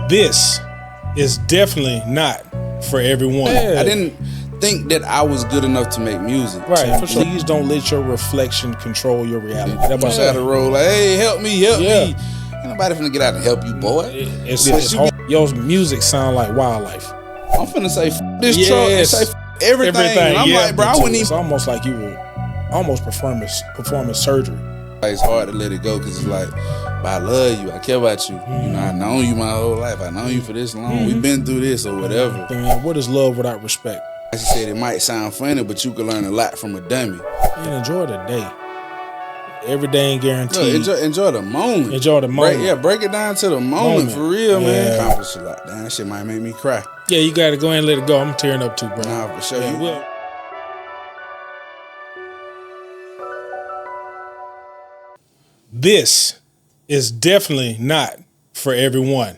This is definitely not for everyone. I didn't think that I was good enough to make music. Right, for sure. Please don't let your reflection control your reality. That's why I had to roll like, hey, help me. Ain't nobody finna get out and help you, boy. It's hard. Your music sound like wildlife. I'm finna say this truck and say everything. And I'm like, bro, I wouldn't even. It's almost like you were almost performing surgery. It's hard to let it go because it's like, but I love you. I care about you. You know, I known you my whole life. I known you for this long. We've been through this or whatever. Man, what is love without respect? As you said, it might sound funny, but you can learn a lot from a dummy. And enjoy the day. Every day ain't guaranteed. Look, enjoy the moment. Enjoy the moment. Break it down to the moment for real, man. Accomplish a lot. Damn, that shit might make me cry. Yeah, you got to go ahead and let it go. I'm tearing up too, bro. Nah, for sure. Yeah, This is definitely not for everyone.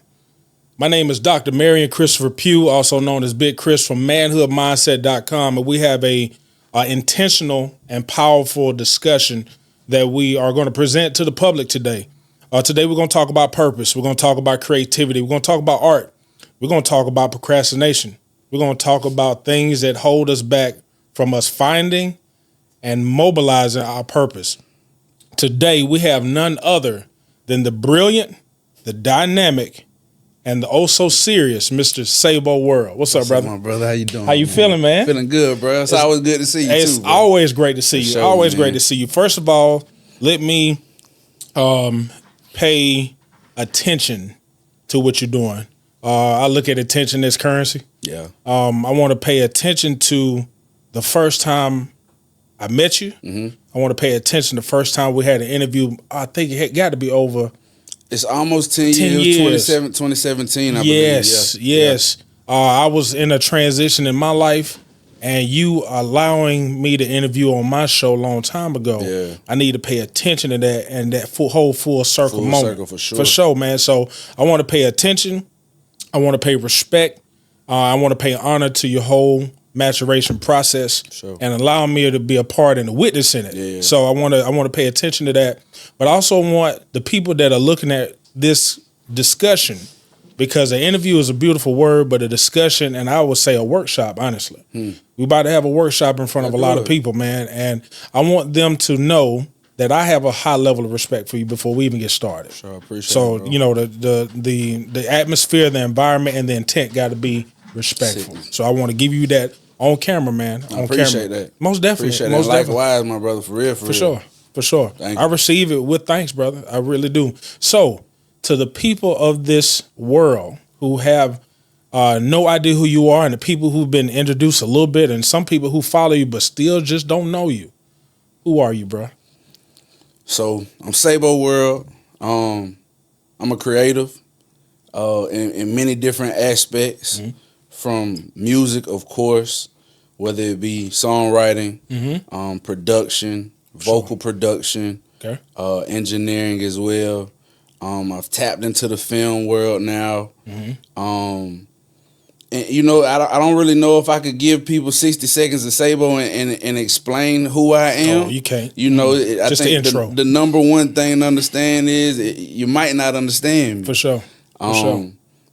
My name is Dr. Marion Christopher Pugh, also known as Big Chris from manhoodmindset.com, and we have a intentional and powerful discussion that we are going to present to the public today. Today we're going to talk about purpose. We're going to talk about creativity. We're going to talk about art. We're going to talk about procrastination. We're going to talk about things that hold us back from us finding and mobilizing our purpose. Today, we have none other than the brilliant, the dynamic, and the oh-so-serious Mr. Sabo World. What's up, brother? My brother, how you doing? How you feeling, man? Feeling good, bro. It's always good to see you, It's too, bro. always great to see you. Sure, always man. great to see you. First of all, let me pay attention to what you're doing. I look at attention as currency. Yeah. I want to pay attention to the first time I met you. Mm-hmm. I want to pay attention the first time we had an interview. I think it got to be over. It's almost 10 years. 2017, I believe. Yes. I was in a transition in my life, and you allowing me to interview on my show a long time ago. Yeah. I need to pay attention to that and that full circle moment. Circle for sure. For sure, man. So I want to pay attention. I want to pay respect. I want to pay honor to your whole maturation process, and allow me to be a part and a witness in it. Yeah. So I want to pay attention to that, but I also want the people that are looking at this discussion, because an interview is a beautiful word, but a discussion, and I would say a workshop, honestly. We about to have a workshop in front of a lot of people, man, and I want them to know that I have a high level of respect for you before we even get started. Sure, I appreciate so, it, bro. you know, the atmosphere, the environment, and the intent got to be respectful. So I want to give you that on camera, man. I appreciate that. Most definitely. Appreciate Most that. definitely. Likewise, my brother, for real. For sure. Thank I you. receive it with thanks, brother. I really do. So, to the people of this world who have no idea who you are, and the people who've been introduced a little bit, and some people who follow you but still just don't know you, who are you, bro? So, I'm Sabo World. I'm a creative in many different aspects. Mm-hmm. From music, of course, whether it be songwriting, production, vocal production, engineering as well. I've tapped into the film world now. And you know, I don't really know if I could give people 60 seconds of Sabo and explain who I am. Oh, you can't. You know, I Just think the intro. The number one thing to understand is you might not understand me. For sure.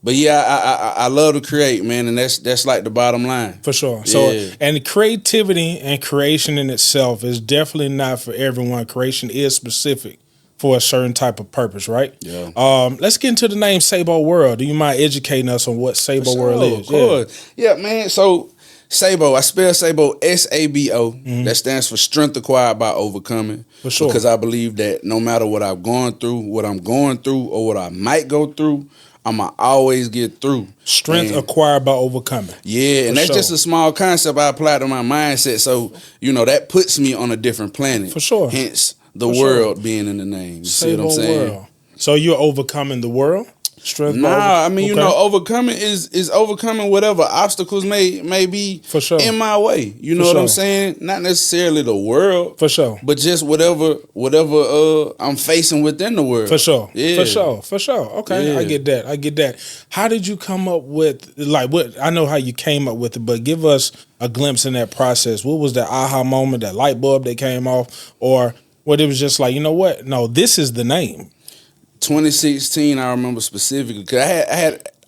But yeah, I love to create, man, and that's like the bottom line. For sure. So, and creativity and creation in itself is definitely not for everyone. Creation is specific for a certain type of purpose, right? Yeah. Let's get into the name Sabo World. Do you mind educating us on what Sabo World is? Of course. Yeah, man. So Sabo, I spell Sabo SABO. That stands for strength acquired by overcoming. For sure. Because I believe that no matter what I've gone through, what I'm going through, or what I might go through, I'ma always get through. Strength acquired by overcoming. Yeah, and that's just a small concept I apply to my mindset. So, you know, that puts me on a different planet. For sure. Hence the world being in the name. You see what I'm saying? World. So you're overcoming the world? Strength I mean, you know, overcoming is overcoming whatever obstacles may be for sure in my way. You know what I'm saying? Not necessarily the world. For sure. But just whatever I'm facing within the world. For sure. Yeah. For sure. Okay. Yeah. I get that. How did you come up with, like, what? I know how you came up with it, but give us a glimpse in that process. What was that aha moment, that light bulb that came off, or what it was just like, you know what? No, this is the name. 2016, I remember specifically, because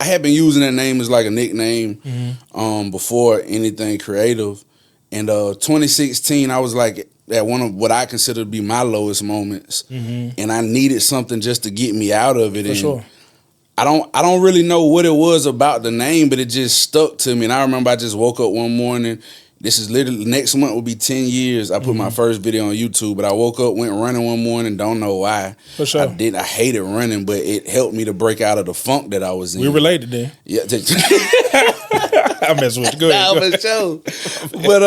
I had been using that name as like a nickname before anything creative. And 2016, I was like at one of what I consider to be my lowest moments, and I needed something just to get me out of it. For sure. I don't really know what it was about the name, but it just stuck to me. And I remember I just woke up one morning. This is literally next month will be 10 years. I put my first video on YouTube, but I woke up, went running one morning, don't know why. For sure. I hated running, but it helped me to break out of the funk that I was in. We related then. Yeah. I mess with you. Go ahead. Nah, for sure. But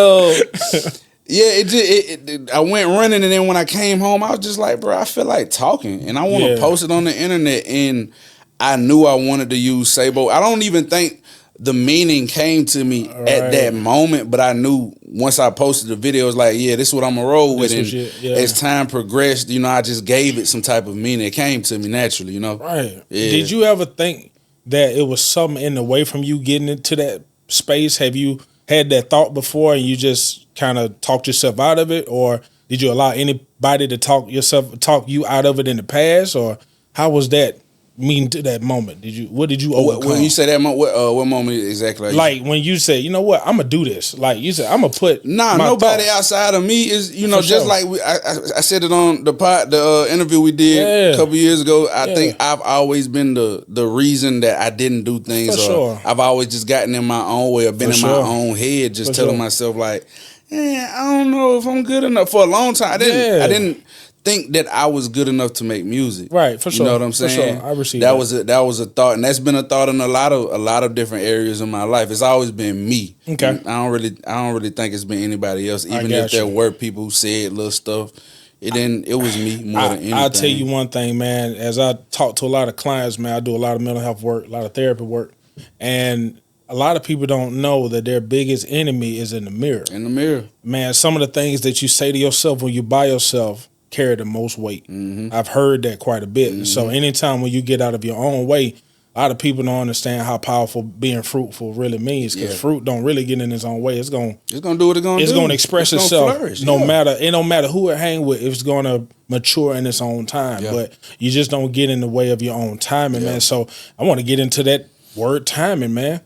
I went running, and then when I came home, I was just like, bro, I feel like talking, and I want to post it on the internet. And I knew I wanted to use Sabo. I don't even think the meaning came to me at that moment, but I knew once I posted the video, it was like, yeah, this is what I'm gonna roll with. And as time progressed, you know, I just gave it some type of meaning. It came to me naturally, you know. Right. Yeah. Did you ever think that it was something in the way from you getting into that space? Have you had that thought before and you just kind of talked yourself out of it, or did you allow anybody to talk you out of it in the past, or how was that? Mean to that moment? What did you overcome? When you say that moment, what moment exactly? Like when you said, you know what, I'm gonna do this. Like you said, I'm gonna put nobody outside of me is, you know, just like I said it on the interview we did a couple years ago. I think I've always been the reason that I didn't do things. I've always just gotten in my own way or been in my own head, just telling myself like, I don't know if I'm good enough. For a long time, I didn't think that I was good enough to make music. Right, for sure. You know what I'm saying? For sure. I received that was a thought, and that's been a thought in a lot of different areas of my life. It's always been me. Okay. I don't really think it's been anybody else. Even if there were people who said little stuff, it was me more than anything. I'll tell you one thing, man. As I talk to a lot of clients, man, I do a lot of mental health work, a lot of therapy work, and a lot of people don't know that their biggest enemy is in the mirror. In the mirror. Man, some of the things that you say to yourself when you by yourself carry the most weight. I've heard that quite a bit. So anytime when you get out of your own way, a lot of people don't understand how powerful being fruitful really means, because fruit don't really get in its own way. It's gonna do what it's gonna do. It's gonna express itself. It don't matter who it hang with. It's gonna mature in its own time. But you just don't get in the way of your own timing, man. So I want to get into that word timing, man.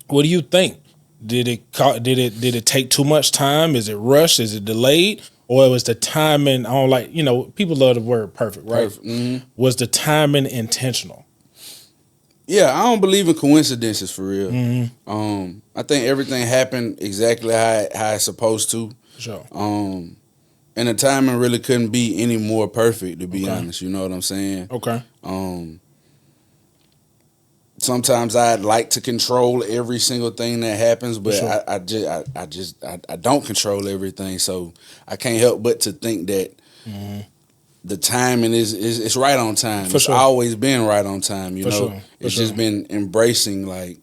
What do you think? Did it take too much time? Is it rushed? Is it delayed? Or it was the timing, I don't like, you know, people love the word perfect, right? Perfect. Was the timing intentional? Yeah, I don't believe in coincidences for real. I think everything happened exactly how it's supposed to. Sure. And the timing really couldn't be any more perfect, to be honest. You know what I'm saying? Okay. Sometimes I'd like to control every single thing that happens, but sure. I don't control everything, so I can't help but to think that the timing is right on time. It's always been right on time, you know. It's just been embracing, like,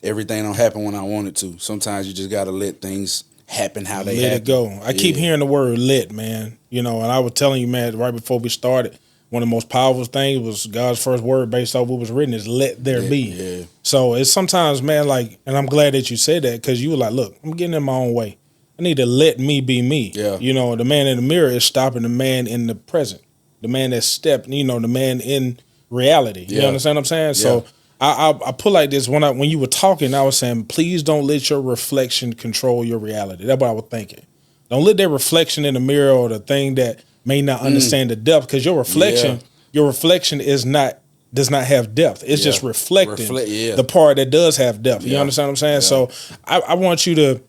everything don't happen when I want it to. Sometimes you just gotta let things happen how they happen. Let it go. I keep hearing the word "let," man. You know, and I was telling you, man, right before we started, one of the most powerful things was God's first word based off what was written is "let there be." Yeah. So it's sometimes, man, like, and I'm glad that you said that, because you were like, look, I'm getting in my own way. I need to let me be me. Yeah. You know, the man in the mirror is stopping the man in the present. The man that's stepped, you know, the man in reality. You understand what I'm saying? Yeah. So I put like this, when you were talking, I was saying, please don't let your reflection control your reality. That's what I was thinking. Don't let that reflection in the mirror or the thing that may not understand the depth, because your reflection does not have depth. It's just reflecting the part that does have depth. You understand what I'm saying? Yeah. So I want you to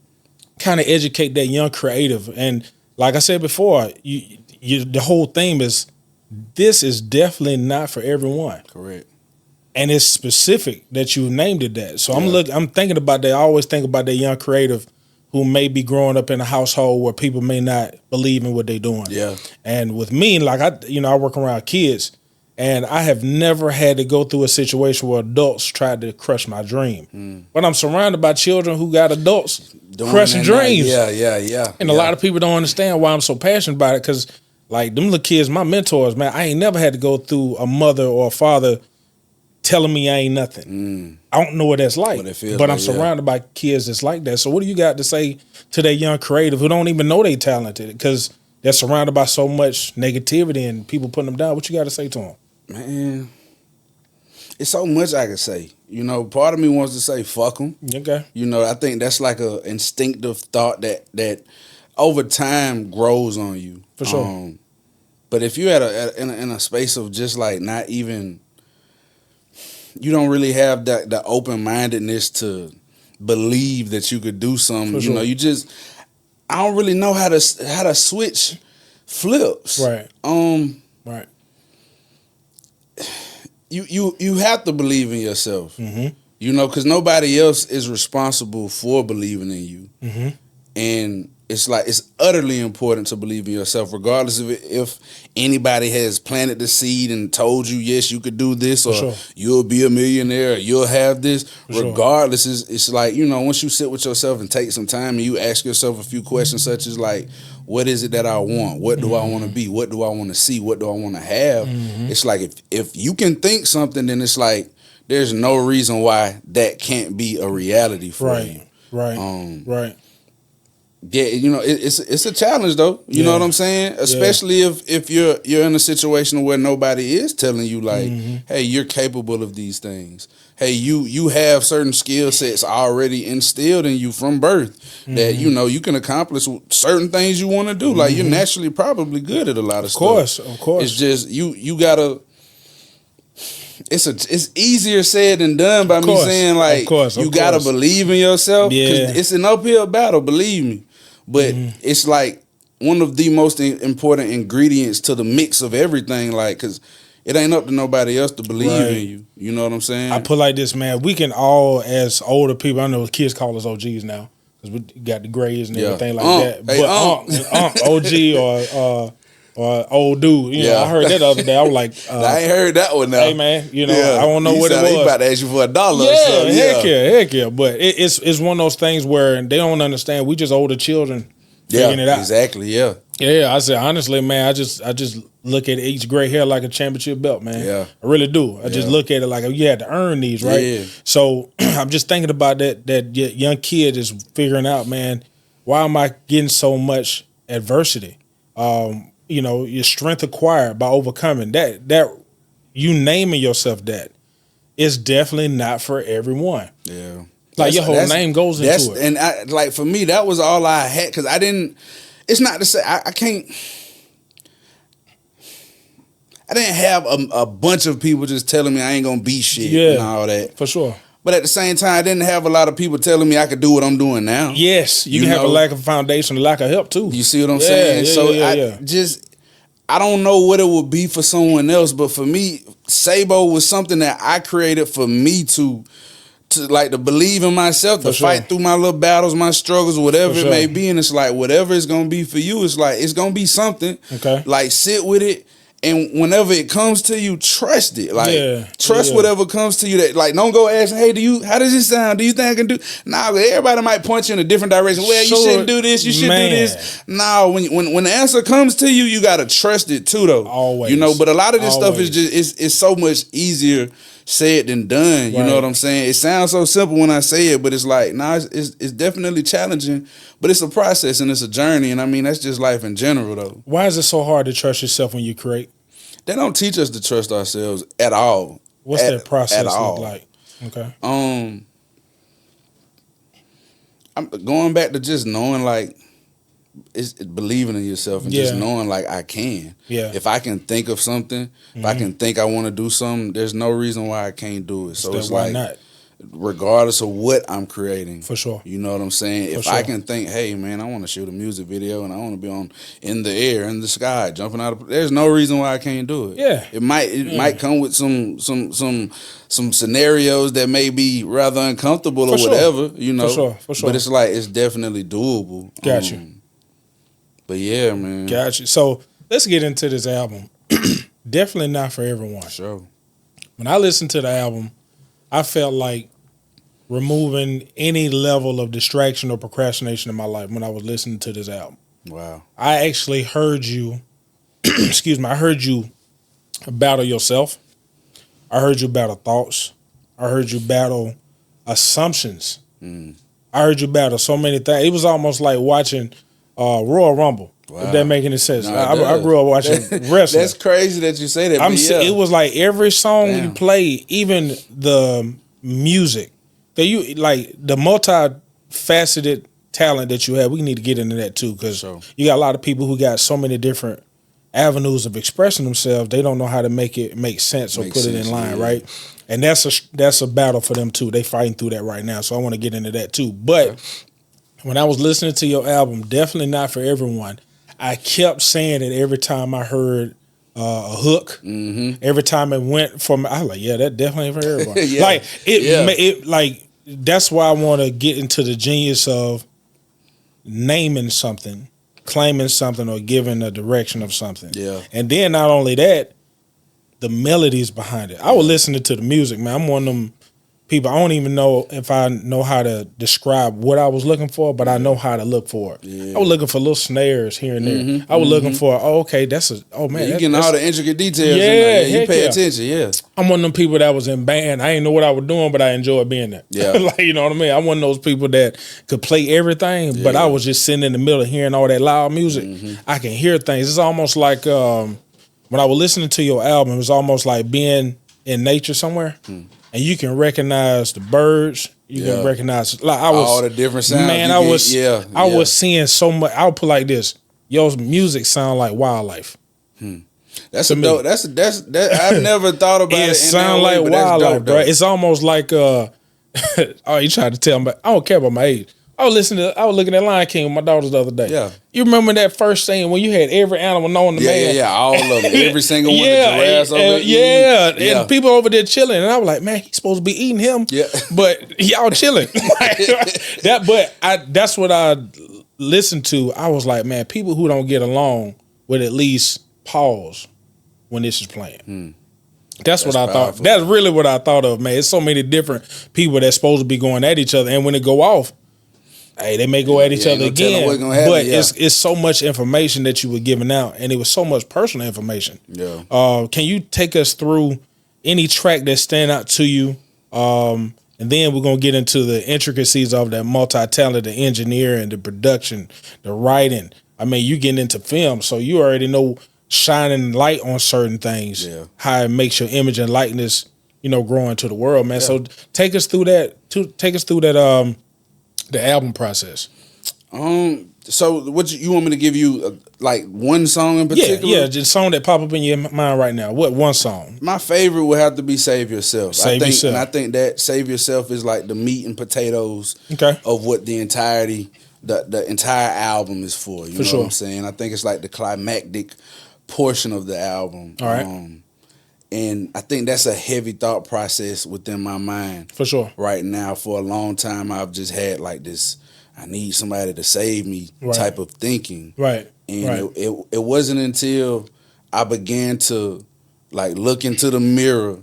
kind of educate that young creative. And like I said before, the whole theme is, this is definitely not for everyone. Correct. And it's specific that you named it that. So I'm thinking about that. I always think about that young creative who may be growing up in a household where people may not believe in what they're doing. Yeah. And with me, like I work around kids, and I have never had to go through a situation where adults tried to crush my dream. But I'm surrounded by children who got adults crushing dreams. Yeah. And a lot of people don't understand why I'm so passionate about it, because like them little kids, my mentors, man, I ain't never had to go through a mother or a father telling me I ain't nothing. I don't know what that's like, but I'm surrounded by kids that's like that. So what do you got to say to that young creative who don't even know they talented, because they're surrounded by so much negativity and people putting them down? What you got to say to them? Man, It's so much I could say. You know, part of me wants to say fuck them. Okay. You know, I think that's like a instinctive thought that over time grows on you. For sure. But if you're in a space of just like not even, you don't really have the open mindedness to believe that you could do something. For you sure. know, I don't really know how to switch flips. Right. Right. You have to believe in yourself. Mm-hmm. You know, because nobody else is responsible for believing in you. Mm-hmm. And it's like, it's utterly important to believe in yourself, regardless of if anybody has planted the seed and told you, yes, you could do this, or sure. you'll be a millionaire, or you'll have this. For Regardless, it's like, you know, once you sit with yourself and take some time and you ask yourself a few questions such as like, what is it that I want? What do I want to be? What do I want to see? What do I want to have? It's like, if you can think something, then it's like, there's no reason why that can't be a reality for you. Right. Right. Yeah, you know, it's a challenge though. You know what I'm saying? Especially if you're in a situation where nobody is telling you like, hey, you're capable of these things. Hey, you have certain skill sets already instilled in you from birth that, you know, you can accomplish certain things you want to do. Like, you're naturally probably good at a lot of stuff. Of course. It's just you gotta. It's easier said than done by me saying like, you gotta believe in yourself. Yeah. It's an uphill battle, believe me. But it's like one of the most important ingredients to the mix of everything. Like, cause it ain't up to nobody else to believe in you. You know what I'm saying? I put like this, man. We can all, as older people, I know kids call us OGs now because we got the grades and everything like that. But OG or old dude, you know, I heard that the other day. I was like, I ain't heard that one now. Hey man, you know, I don't know what it was. He about to ask you for $1 or something. Heck yeah. But it's one of those things where they don't understand. We just older children figuring it out. Exactly. Yeah. Yeah, I said honestly, man, I just look at each gray hair like a championship belt, man. Yeah. I really do. I just look at it like you had to earn these, right? Yeah. So I'm just thinking about that young kid is figuring out, man, why am I getting so much adversity? You know, your strength acquired by overcoming that you naming yourself that is definitely not for everyone. Yeah. Like your whole name goes into it. And like for me, that was all I had because I didn't. It's not to say I can't. I didn't have a bunch of people just telling me I ain't gonna be shit and all that. For sure. But at the same time, I didn't have a lot of people telling me I could do what I'm doing now. Yes, you can have a lack of foundation, a lack of help too. You see what I'm saying? I don't know what it would be for someone else, but for me, Sabo was something that I created for me to like to believe in myself, to fight through my little battles, my struggles, whatever it may be. And it's like, whatever it's gonna be for you, it's like it's gonna be something. Okay. Like sit with it. And whenever it comes to you, trust it. Like trust whatever comes to you. That like don't go ask, hey, how does it sound? Do you think I can do? Nah, everybody might point you in a different direction. Well, you shouldn't do this. You should do this. Nah, when the answer comes to you, you gotta trust it too, though. Always. You know, but a lot of this stuff is just it's so much easier said than done. You know what I'm saying? It sounds so simple when I say it, but it's like, nah, it's definitely challenging. But it's a process and it's a journey. And I mean, that's just life in general, though. Why is it so hard to trust yourself when you create? They don't teach us to trust ourselves at all. What's that process look like? Okay. I'm going back to just knowing, like, it's believing in yourself and just knowing, like, I can. Yeah. If I can think of something, if I can think I want to do something, there's no reason why I can't do it. So it's like, why not? Regardless of what I'm creating. For sure. You know what I'm saying? If I can think, hey, man, I want to shoot a music video and I want to be in the air, in the sky, jumping out of, there's no reason why I can't do it. Yeah. It might come with some scenarios that may be rather uncomfortable or whatever, you know. For sure. But it's like, it's definitely doable. Got you. But yeah, man. Got you. So let's get into this album. Definitely not for everyone. Sure. When I listened to the album, I felt like removing any level of distraction or procrastination in my life when I was listening to this album. Wow. I actually heard you, I heard you battle yourself. I heard you battle thoughts. I heard you battle assumptions. I heard you battle so many things. It was almost like watching Royal Rumble. Wow. If that make any sense. No, I grew up watching wrestling. That's crazy that you say that. It was like every song you play, even the music, the multifaceted talent that you have. We need to get into that too, because you got a lot of people who got so many different avenues of expressing themselves. They don't know how to make it make sense or put it in line, right? And that's a battle for them too. They fighting through that right now. So I want to get into that too. But when I was listening to your album, definitely not for everyone. I kept saying it every time I heard a hook. Mm-hmm. Every time it went from, I was like, yeah, that definitely ain't for everyone. Like that's why I want to get into the genius of naming something, claiming something, or giving a direction of something. Yeah. And then not only that, the melodies behind it. I was listening to the music, man. I'm one of them people, I don't even know if I know how to describe what I was looking for, but I know how to look for it. Yeah. I was looking for little snares here and there. Mm-hmm, I was looking for, you getting all the intricate details. Yeah, you pay attention. Yeah, I'm one of them people that was in band. I didn't know what I was doing, but I enjoyed being there. Yeah, like, you know what I mean. I'm one of those people that could play everything, but I was just sitting in the middle of hearing all that loud music. Mm-hmm. I can hear things. It's almost like when I was listening to your album, it was almost like being in nature somewhere. And you can recognize the birds. You can recognize all the different sounds. Man, I was seeing so much. I'll put like this: your music sound like wildlife. That's a dope. That's I've never thought about it. It sound like wildlife, bro. It's almost like oh, you tried to tell me. I don't care about my age. I was looking at Lion King with my daughters the other day. Yeah. You remember that first scene when you had every animal known to man? Yeah, all of them. Every single one. The giraffes and people over there chilling. And I was like, man, he's supposed to be eating him. Yeah. But y'all chilling. That's what I listened to. I was like, man, people who don't get along would at least pause when this is playing. That's what I thought. That's really what I thought of, man. It's so many different people that's supposed to be going at each other. And when it go off, hey, they may go at each other again, but it's so much information that you were giving out, and it was so much personal information. Yeah. Can you take us through any track that stand out to you? And then we're gonna get into the intricacies of that multi-talented, the engineering, the production, the writing. I mean, you getting into film, so you already know shining light on certain things, how it makes your image and likeness, grow into the world, man. So take us through that. The album process. So what you want me to give you like one song in particular? Yeah, just a song that pop up in your mind right now. What one song? My favorite would have to be "Save Yourself." And I think that "Save Yourself" is like the meat and potatoes of what the entire album is for. You know what I'm saying? I think it's like the climactic portion of the album. All right. And I think that's a heavy thought process within my mind. For sure. Right now, for a long time, I've just had like this, I need somebody to save me type of thinking. Right. And it wasn't until I began to like look into the mirror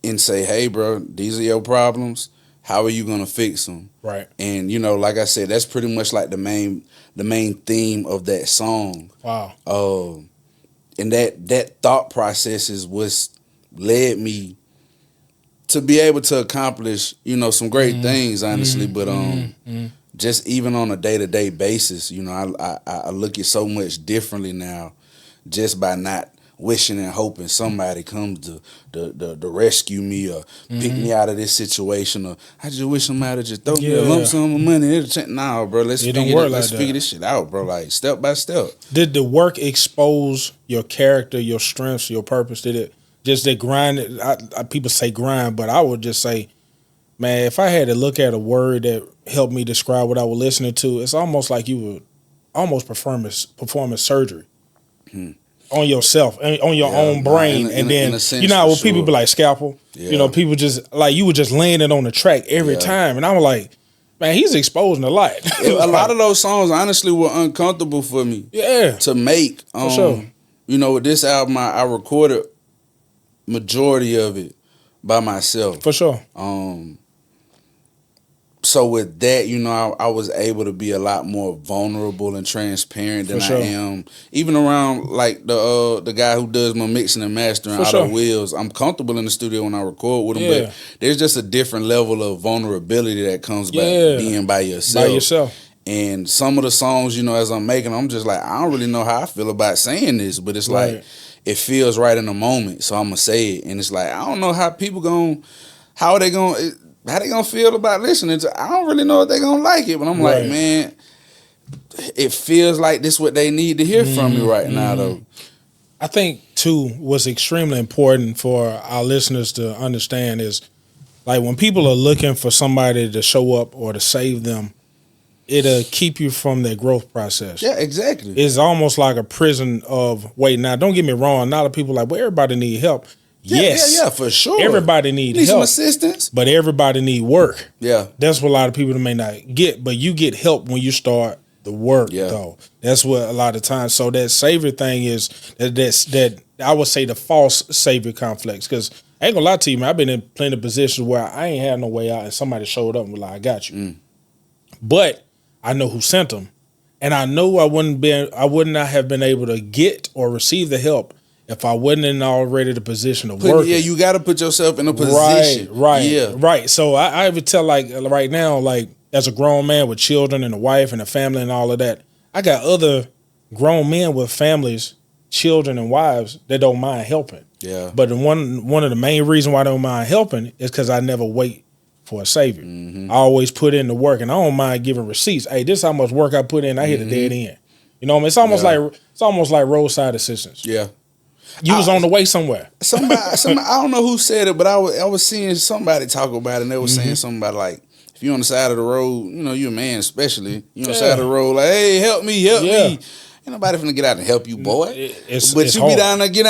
and say, hey, bro, these are your problems. How are you going to fix them? Right. And, like I said, that's pretty much like the main theme of that song. Wow. And that thought process is what's led me to be able to accomplish, some great things, honestly. But just even on a day-to-day basis, I look at so much differently now, just by not wishing and hoping somebody comes to rescue me or pick me out of this situation, or I just wish somebody just throw me a lump sum of money. Nah, bro, let's figure this shit out, bro, like step by step. Did the work expose your character, your strengths, your purpose? Did it just that grind? People say grind, but I would just say, man, if I had to look at a word that helped me describe what I was listening to, it's almost like you would almost perform a surgery. On yourself, on your own brain, and then when people be like scalpel, people just like you were just laying it on the track every time, and I was like, man, he's exposing a lot. A lot of those songs, honestly, were uncomfortable for me. To make. For sure. With this album, I recorded majority of it by myself. For sure. So with that, I was able to be a lot more vulnerable and transparent than I am. Even around like the guy who does my mixing and mastering, Otto Wheels. I'm comfortable in the studio when I record with him, but there's just a different level of vulnerability that comes by being by yourself. And some of the songs, as I'm making, I'm just like, I don't really know how I feel about saying this, but it's like, it feels right in the moment, so I'm gonna say it. And it's like, I don't know how people how they gonna feel about listening to. I don't really know if they gonna like it, but I'm like, man, it feels like this what they need to hear from me right now, though. I think too, what's extremely important for our listeners to understand is, like, when people are looking for somebody to show up or to save them, it'll keep you from their growth process. Yeah, exactly. It's almost like a prison of wait. Now, don't get me wrong. A lot of people are like, well, everybody need help. Yeah, for sure. Everybody need help. Some assistance. But everybody need work. Yeah. That's what a lot of people may not get. But you get help when you start the work, though. That's what a lot of times. So that savior thing is that I would say the false savior complex. Because I ain't gonna lie to you, man. I've been in plenty of positions where I ain't had no way out, and somebody showed up and was like, I got you. But I know who sent them, and I know I would not have been able to get or receive the help if I wasn't in already the position of working. Yeah, you got to put yourself in a position. Right. So I would tell, like, right now, like, as a grown man with children and a wife and a family and all of that, I got other grown men with families, children and wives that don't mind helping. Yeah. But one of the main reasons why I don't mind helping is because I never wait for a savior. I always put in the work, and I don't mind giving receipts. Hey, this is how much work I put in. I hit a dead end. You know what I mean? It's almost like roadside assistance. Yeah. You was on the way somewhere. Somebody, I don't know who said it, but I was seeing somebody talk about it, and they were saying something about, like, if you're on the side of the road, you a man especially, you on the side of the road, like, hey, help me. Ain't nobody finna get out and help you, boy. It's you hard. Be down there, get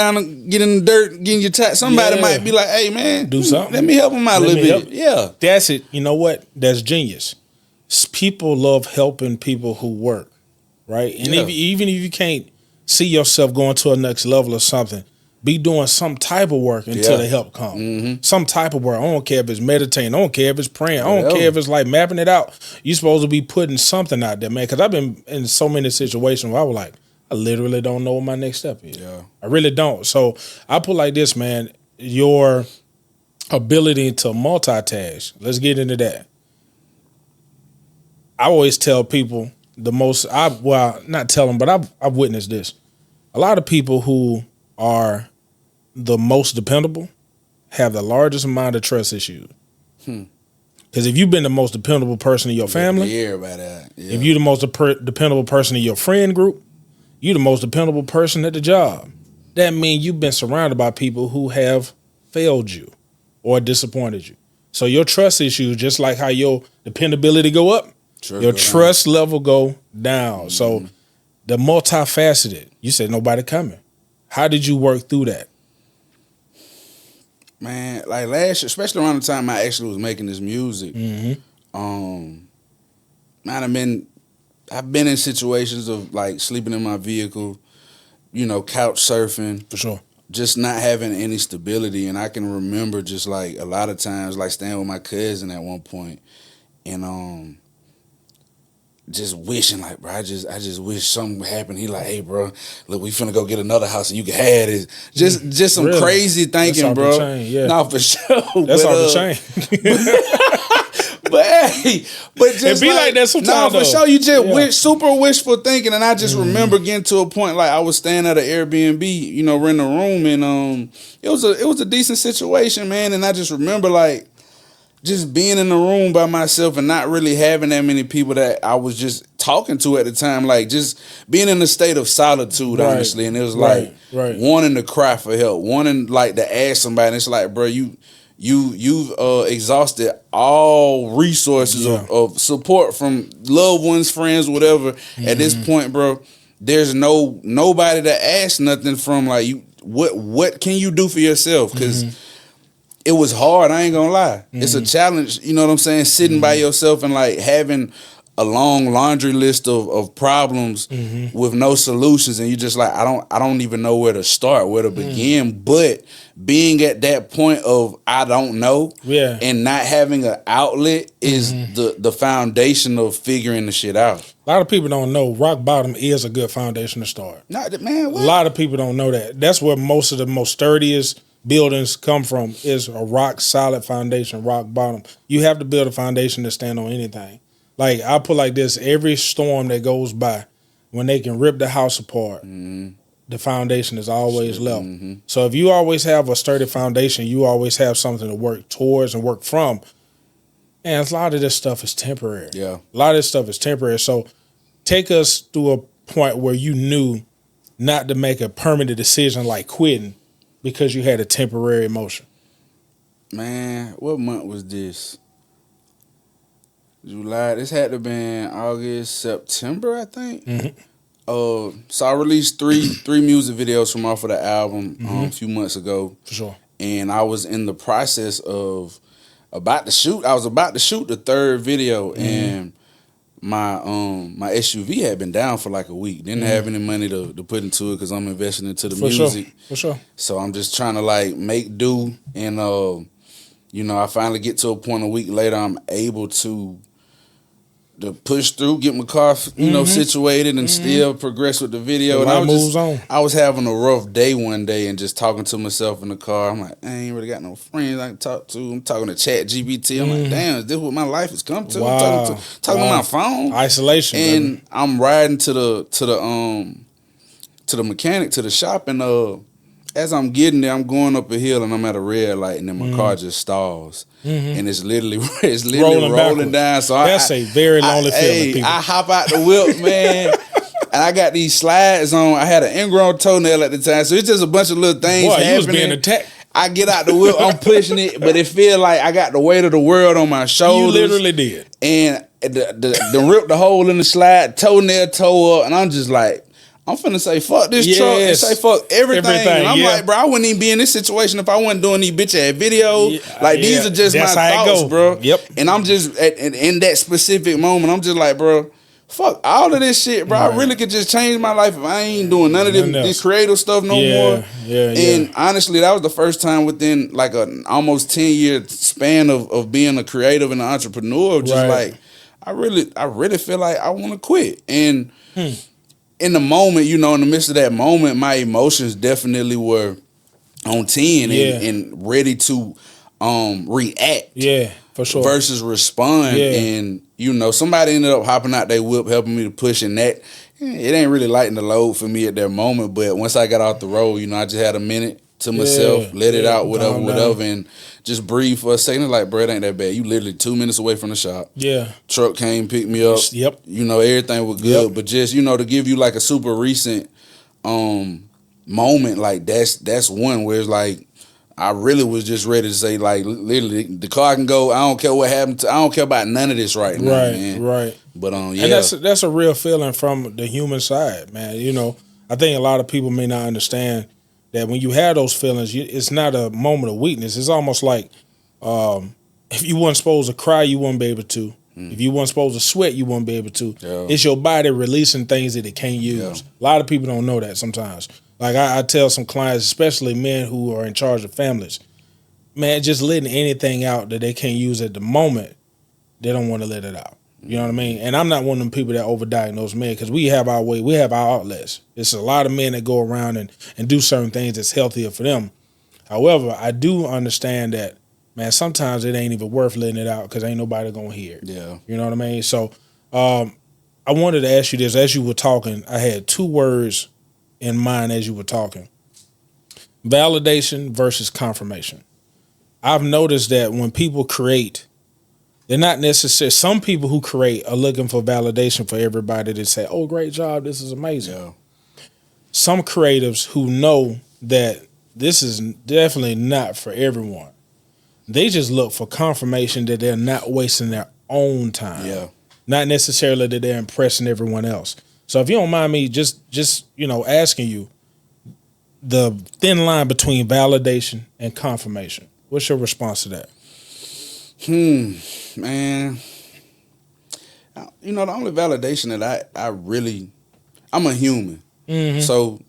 in the dirt, getting your time. Somebody might be like, hey, man, do something. Let me help him out a little bit. Yeah. That's it. You know what? That's genius. People love helping people who work, right? And even if you can't see yourself going to a next level or something, be doing some type of work until the help comes. Some type of work. I don't care if it's meditating. I don't care if it's praying. I don't care if it's like mapping it out. You're supposed to be putting something out there, man. Because I've been in so many situations where I was like, I literally don't know what my next step is. Yeah. I really don't. So I put like this, man. Your ability to multitask. Let's get into that. I always tell people not tell them, but I've witnessed this. A lot of people who are the most dependable have the largest amount of trust issues. Because if you've been the most dependable person in your family, if you're the most dependable person in your friend group, you're the most dependable person at the job. That means you've been surrounded by people who have failed you or disappointed you. So your trust issues, just like how your dependability go up, your trust level go down. So the multifaceted, you said nobody coming. How did you work through that? Man, like last year, especially around the time I actually was making this music, man, I've been in situations of like sleeping in my vehicle, couch surfing. For sure. Just not having any stability. And I can remember just like a lot of times like staying with my cousin at one point and just wishing like, bro, I just wish something would happen. He like, hey, bro, look, we finna go get another house and you can have this. Just some crazy thinking, bro. No, for sure. That's off the chain. but just it be like that sometimes. No, for sure. You just super wishful thinking, and I just remember getting to a point like I was staying at an Airbnb, renting a room, and it was a decent situation, man. And I just remember like just being in the room by myself and not really having that many people that I was just talking to at the time, like just being in a state of solitude, honestly. And it was like wanting to cry for help, wanting like to ask somebody. And it's like, bro, you've exhausted all resources of support from loved ones, friends, whatever. At this point, bro, there's nobody to ask nothing from. Like, what can you do for yourself? Because it was hard. I ain't gonna lie. It's a challenge. You know what I'm saying? Sitting by yourself and like having a long laundry list of problems with no solutions, and you just like, I don't even know where to start, where to begin. But being at that point of I don't know, and not having an outlet is the foundation of figuring the shit out. A lot of people don't know rock bottom is a good foundation to start. Man, what? A lot of people don't know that. That's where most of the most sturdiest buildings come from, is a rock solid foundation, rock bottom. You have to build a foundation to stand on anything. Like I put like this: every storm that goes by, when they can rip the house apart, the foundation is always left. So if you always have a sturdy foundation, you always have something to work towards and work from. And a lot of this stuff is temporary. Yeah. A lot of this stuff is temporary. So take us through a point where you knew not to make a permanent decision like quitting because you had a temporary emotion. Man, what month was this? July. This had to have been August, September, I think. So I released three music videos from off of the album a few months ago. For sure. And I was in the process of about to shoot. I was about to shoot the third video, and my SUV had been down for like a week. Didn't have any money to put into it because I'm investing into the music. For sure. So I'm just trying to like make do, and I finally get to a point a week later I'm able to push through, get my car, situated, and still progress with the video. And I was having a rough day one day, and just talking to myself in the car. I'm like, I ain't really got no friends I can talk to. I'm talking to Chat GPT. I'm like, damn, is this what my life has come to? Wow. I'm talking to my phone. Isolation. And baby. I'm riding to the mechanic, to the shop, and as I'm getting there, I'm going up a hill and I'm at a red light, and then my car just stalls, and it's literally rolling down. So that's a very lonely feeling. People. I hop out the whip, man, and I got these slides on. I had an ingrown toenail at the time, so it's just a bunch of little things happening. You was being attacked. I get out the whip, I'm pushing it, but it feel like I got the weight of the world on my shoulders. You literally did, and the ripped the hole in the slide, toenail toe up, and I'm just like, I'm finna say fuck this truck and say fuck everything. And I'm like, bro, I wouldn't even be in this situation if I wasn't doing these bitch ass videos. These are just that's my thoughts, bro. Yep. And I'm just in that specific moment, I'm just like, bro, fuck all of this shit, bro. Right. I really could just change my life if I ain't doing none of this creative stuff no more. And honestly, that was the first time within like an almost 10-year span of being a creative and an entrepreneur. Just like I really feel like I want to quit. And in the moment, in the midst of that moment, my emotions definitely were on 10 and ready to react. Yeah, for sure. Versus respond. Yeah. And, somebody ended up hopping out their whip, helping me to push, and that, it ain't really lighting the load for me at that moment. But once I got off the road, I just had a minute to myself, let it out, whatever, and just breathe for a second. Like, bro, it ain't that bad. You literally 2 minutes away from the shop. Yeah. Truck came, picked me up. Yep. Everything was good. Yep. But just, to give you like a super recent moment, like that's one where it's like, I really was just ready to say, like, literally, the car can go. I don't care what happened. I don't care about none of this right now, man. Right. But and that's a real feeling from the human side, man. I think a lot of people may not understand that when you have those feelings, it's not a moment of weakness. It's almost like if you weren't supposed to cry, you wouldn't be able to. If you weren't supposed to sweat, you wouldn't be able to. Yeah. It's your body releasing things that it can't use. Yeah. A lot of people don't know that sometimes. Like I tell some clients, especially men who are in charge of families, man, just letting anything out that they can't use at the moment, they don't want to let it out. You know what I mean? And I'm not one of them people that overdiagnose men, because we have our way, we have our outlets. It's a lot of men that go around and do certain things that's healthier for them. However, I do understand that, man, sometimes it ain't even worth letting it out because ain't nobody gonna hear it. Yeah. You know what I mean? So I wanted to ask you this. As you were talking, I had two words in mind as you were talking: validation versus confirmation. I've noticed that when people create, they're not necessarily, some people who create are looking for validation for everybody to say, oh, great job, this is amazing. Yeah. Some creatives who know that this is definitely not for everyone, they just look for confirmation that they're not wasting their own time. Yeah. Not necessarily that they're impressing everyone else. So if you don't mind me just asking you the thin line between validation and confirmation, what's your response to that? Man. The only validation that I'm a human. Mm-hmm. So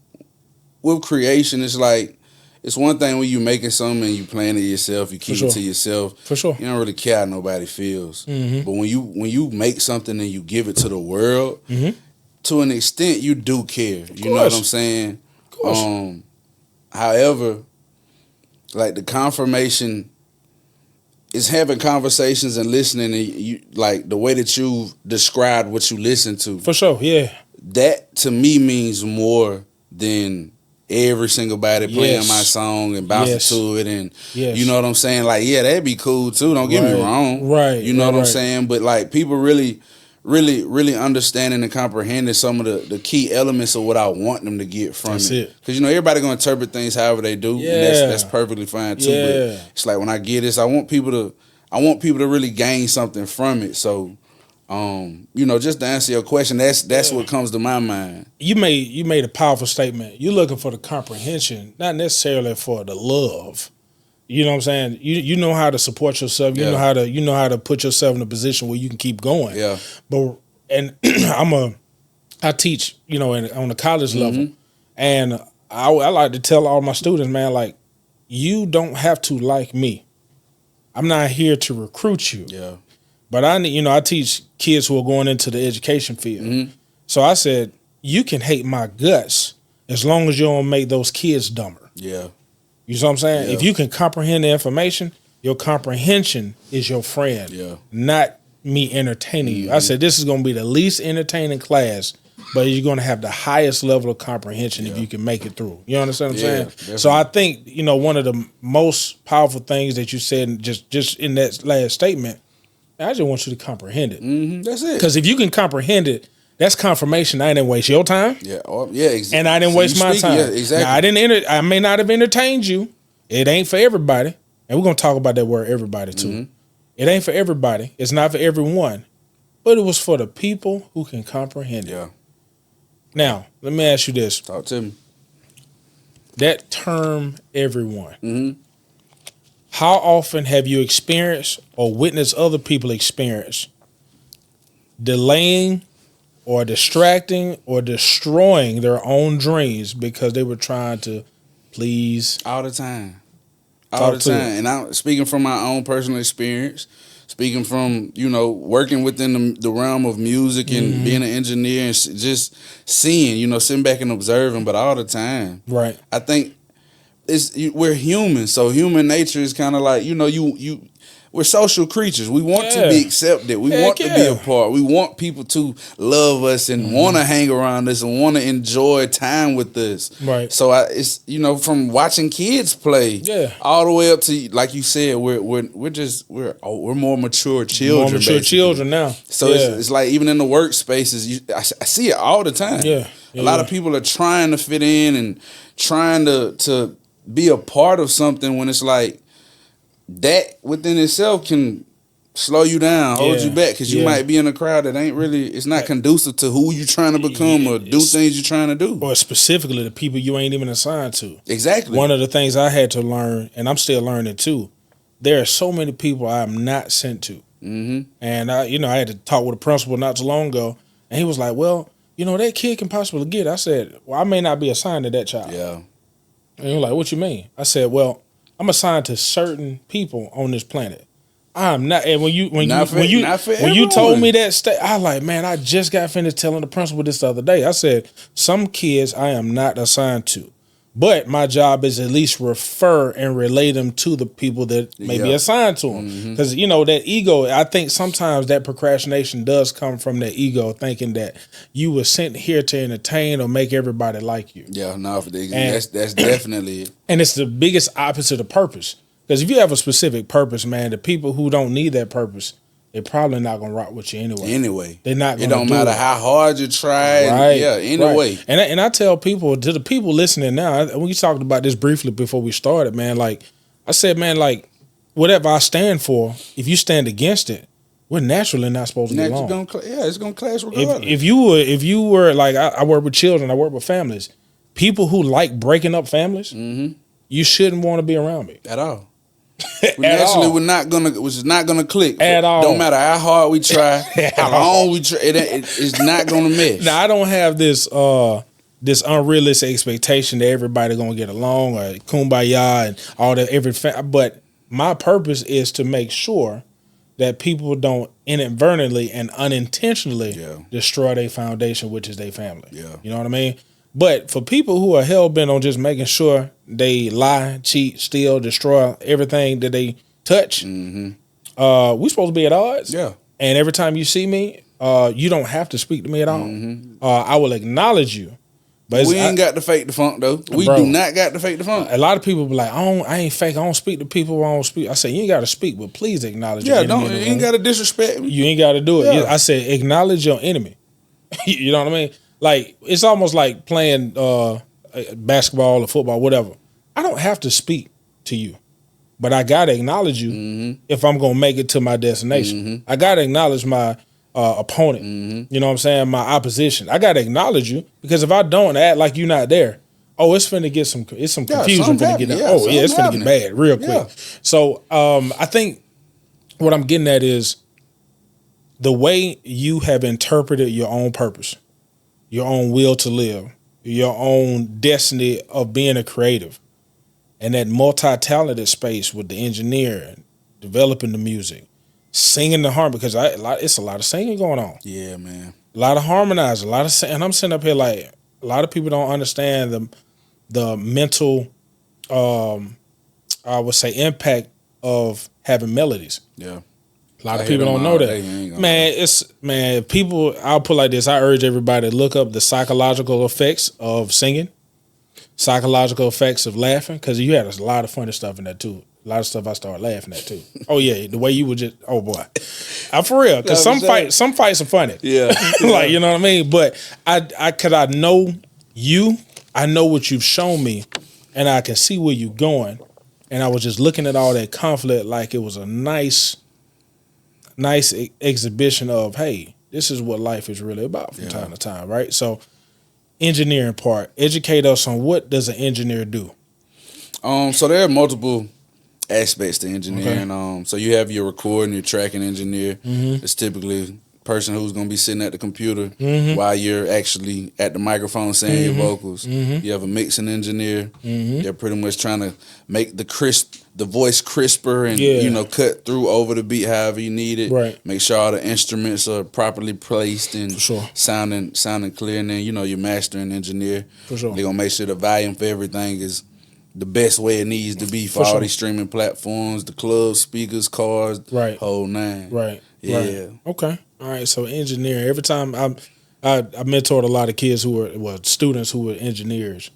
with creation, it's like, it's one thing when you making something and you playing it yourself, you keep it to yourself. For sure. You don't really care how nobody feels. Mm-hmm. But when you make something and you give it to the world, to an extent you do care. You know what I'm saying? Of course. However, like the confirmation, it's having conversations and listening, and you like the way that you described what you listen to. For sure, yeah. That to me means more than every single body playing my song and bouncing to it, and you know what I'm saying. Like, yeah, that'd be cool too. Don't get me wrong, right? You know what I'm saying. But like, people really understanding and comprehending some of the key elements of what I want them to get from it. Because you know, everybody gonna interpret things however they do, and that's perfectly fine too. But it's like, when I get this, I want people to really gain something from it. So, you know, just to answer your question, that's what comes to my mind. You made a powerful statement. You're looking for the comprehension, not necessarily for the love. You know what I'm saying? You know how to support yourself. You know how to put yourself in a position where you can keep going. Yeah. But I teach, you know, on the college level, and I like to tell all my students, man, like, you don't have to like me. I'm not here to recruit you. Yeah. But I teach kids who are going into the education field. So I said, you can hate my guts as long as you don't make those kids dumber. Yeah. You see what I'm saying? Yeah. If you can comprehend the information, your comprehension is your friend, not me entertaining you. I said, this is going to be the least entertaining class, but you're going to have the highest level of comprehension if you can make it through. You understand what I'm saying? Definitely. So I think, you know, one of the most powerful things that you said just in that last statement, I just want you to comprehend it. That's it. Because if you can comprehend it, that's confirmation I didn't waste your time. Yeah, exactly. And I didn't waste my time. Yeah, exactly. Now, I may not have entertained you. It ain't for everybody. And we're going to talk about that word everybody too. It ain't for everybody. It's not for everyone. But it was for the people who can comprehend it. Yeah. Now, let me ask you this. Talk to me. That term, everyone. How often have you experienced or witnessed other people experience delaying or distracting or destroying their own dreams because they were trying to please? All the time. All the time. And I'm speaking from my own personal experience, speaking from, you know, working within the realm of music and being an engineer and just seeing, you know, sitting back and observing, but all the time. Right. I think we're human, so human nature is kind of like, you know, we're social creatures. We want to be accepted. We want to be a part. We want people to love us and want to hang around us and want to enjoy time with us. Right. So it's, you know, from watching kids play, all the way up to, like you said, we're more mature children. More mature children now. So it's like, even in the workspaces, I see it all the time. A lot of people are trying to fit in and trying to be a part of something, when it's like, that within itself can slow you down, hold you back, because you might be in a crowd that ain't really, it's not conducive to who you trying to become or do things you're trying to do. Or specifically the people you ain't even assigned to. Exactly. One of the things I had to learn, and I'm still learning too, there are so many people I'm not sent to. And I had to talk with a principal not too long ago, and he was like, well, you know, that kid can possibly get it. I said, well, I may not be assigned to that child. Yeah. And he was like, what you mean? I said, well, I'm assigned to certain people on this planet. I'm not. And when you told me that, I like, man, I just got finished telling the principal this the other day. I said, some kids I am not assigned to, but my job is at least refer and relay them to the people that may be assigned to them. Because, you know, that ego, I think sometimes that procrastination does come from that ego, thinking that you were sent here to entertain or make everybody like you. Yeah, no, that's definitely it. And it's the biggest opposite of purpose. Because if you have a specific purpose, man, the people who don't need that purpose, they're probably not going to rock with you anyway. They're not going to. It don't matter how hard you try. Right. Yeah, anyway. Right. And I tell people, to the people listening now, we talked about this briefly before we started, man. Like, I said, man, like, whatever I stand for, if you stand against it, we're naturally not supposed to get along. It's going to clash regardless. If you were like, I work with children, I work with families. People who like breaking up families, you shouldn't want to be around me. At all. We're not gonna click at all. Don't matter how hard we try, how long we try, it's not gonna mesh. Now, I don't have this unrealistic expectation that everybody gonna get along or kumbaya and all that. But my purpose is to make sure that people don't inadvertently and unintentionally destroy their foundation, which is their family. Yeah. You know what I mean? But for people who are hell bent on just making sure they lie, cheat, steal, destroy everything that they touch. We supposed to be at odds. Yeah. And every time you see me, you don't have to speak to me at all. I will acknowledge you. But we ain't got to fake the funk though. We do not got to fake the funk. A lot of people be like, I ain't fake. I don't speak to people. I don't speak. I say you ain't got to speak, but please acknowledge. Yeah, your enemy. You ain't got to disrespect me. You ain't got to do it. Yeah. I said acknowledge your enemy. You know what I mean? Like it's almost like playing basketball or football, whatever. I don't have to speak to you, but I gotta acknowledge you if I'm gonna make it to my destination. I gotta acknowledge my opponent. You know what I'm saying? My opposition. I gotta acknowledge you because if I don't act like you're not there, it's finna get some confusion finna get down. It's finna get bad real quick. So I think what I'm getting at is the way you have interpreted your own purpose, your own will to live, your own destiny of being a creative, and that multi-talented space with the engineer, developing the music, singing the harmony, because it's a lot of singing going on. Yeah, man. A lot of harmonizing, and I'm sitting up here like a lot of people don't understand the mental, I would say, impact of having melodies. Yeah. A lot of people don't know that. People, I'll put it like this. I urge everybody to look up the psychological effects of singing, psychological effects of laughing, because you had a lot of funny stuff in that too. A lot of stuff I started laughing at too. Oh yeah, the way you would just, oh boy. I'm for real, because some fights are funny. Yeah. Like, you know what I mean? But cause I know you, I know what you've shown me, and I can see where you're going. And I was just looking at all that conflict like it was a nice exhibition of, hey, this is what life is really about from time to time, right? So engineering part, educate us on what does an engineer do? So there are multiple aspects to engineering. Okay. So you have your recording, your tracking engineer. It's typically a person who's going to be sitting at the computer while you're actually at the microphone saying your vocals. You have a mixing engineer. They're pretty much trying to make the voice crisper and cut through over the beat however you need it. Right. Make sure all the instruments are properly placed and sounding clear. And then your mastering engineer. For sure. They're gonna make sure the volume for everything is the best way it needs to be for all these streaming platforms, the clubs, speakers, cars, whole nine. Right. Yeah. Right. Okay. All right. So engineering. Every time I mentored a lot of kids who were students who were engineers,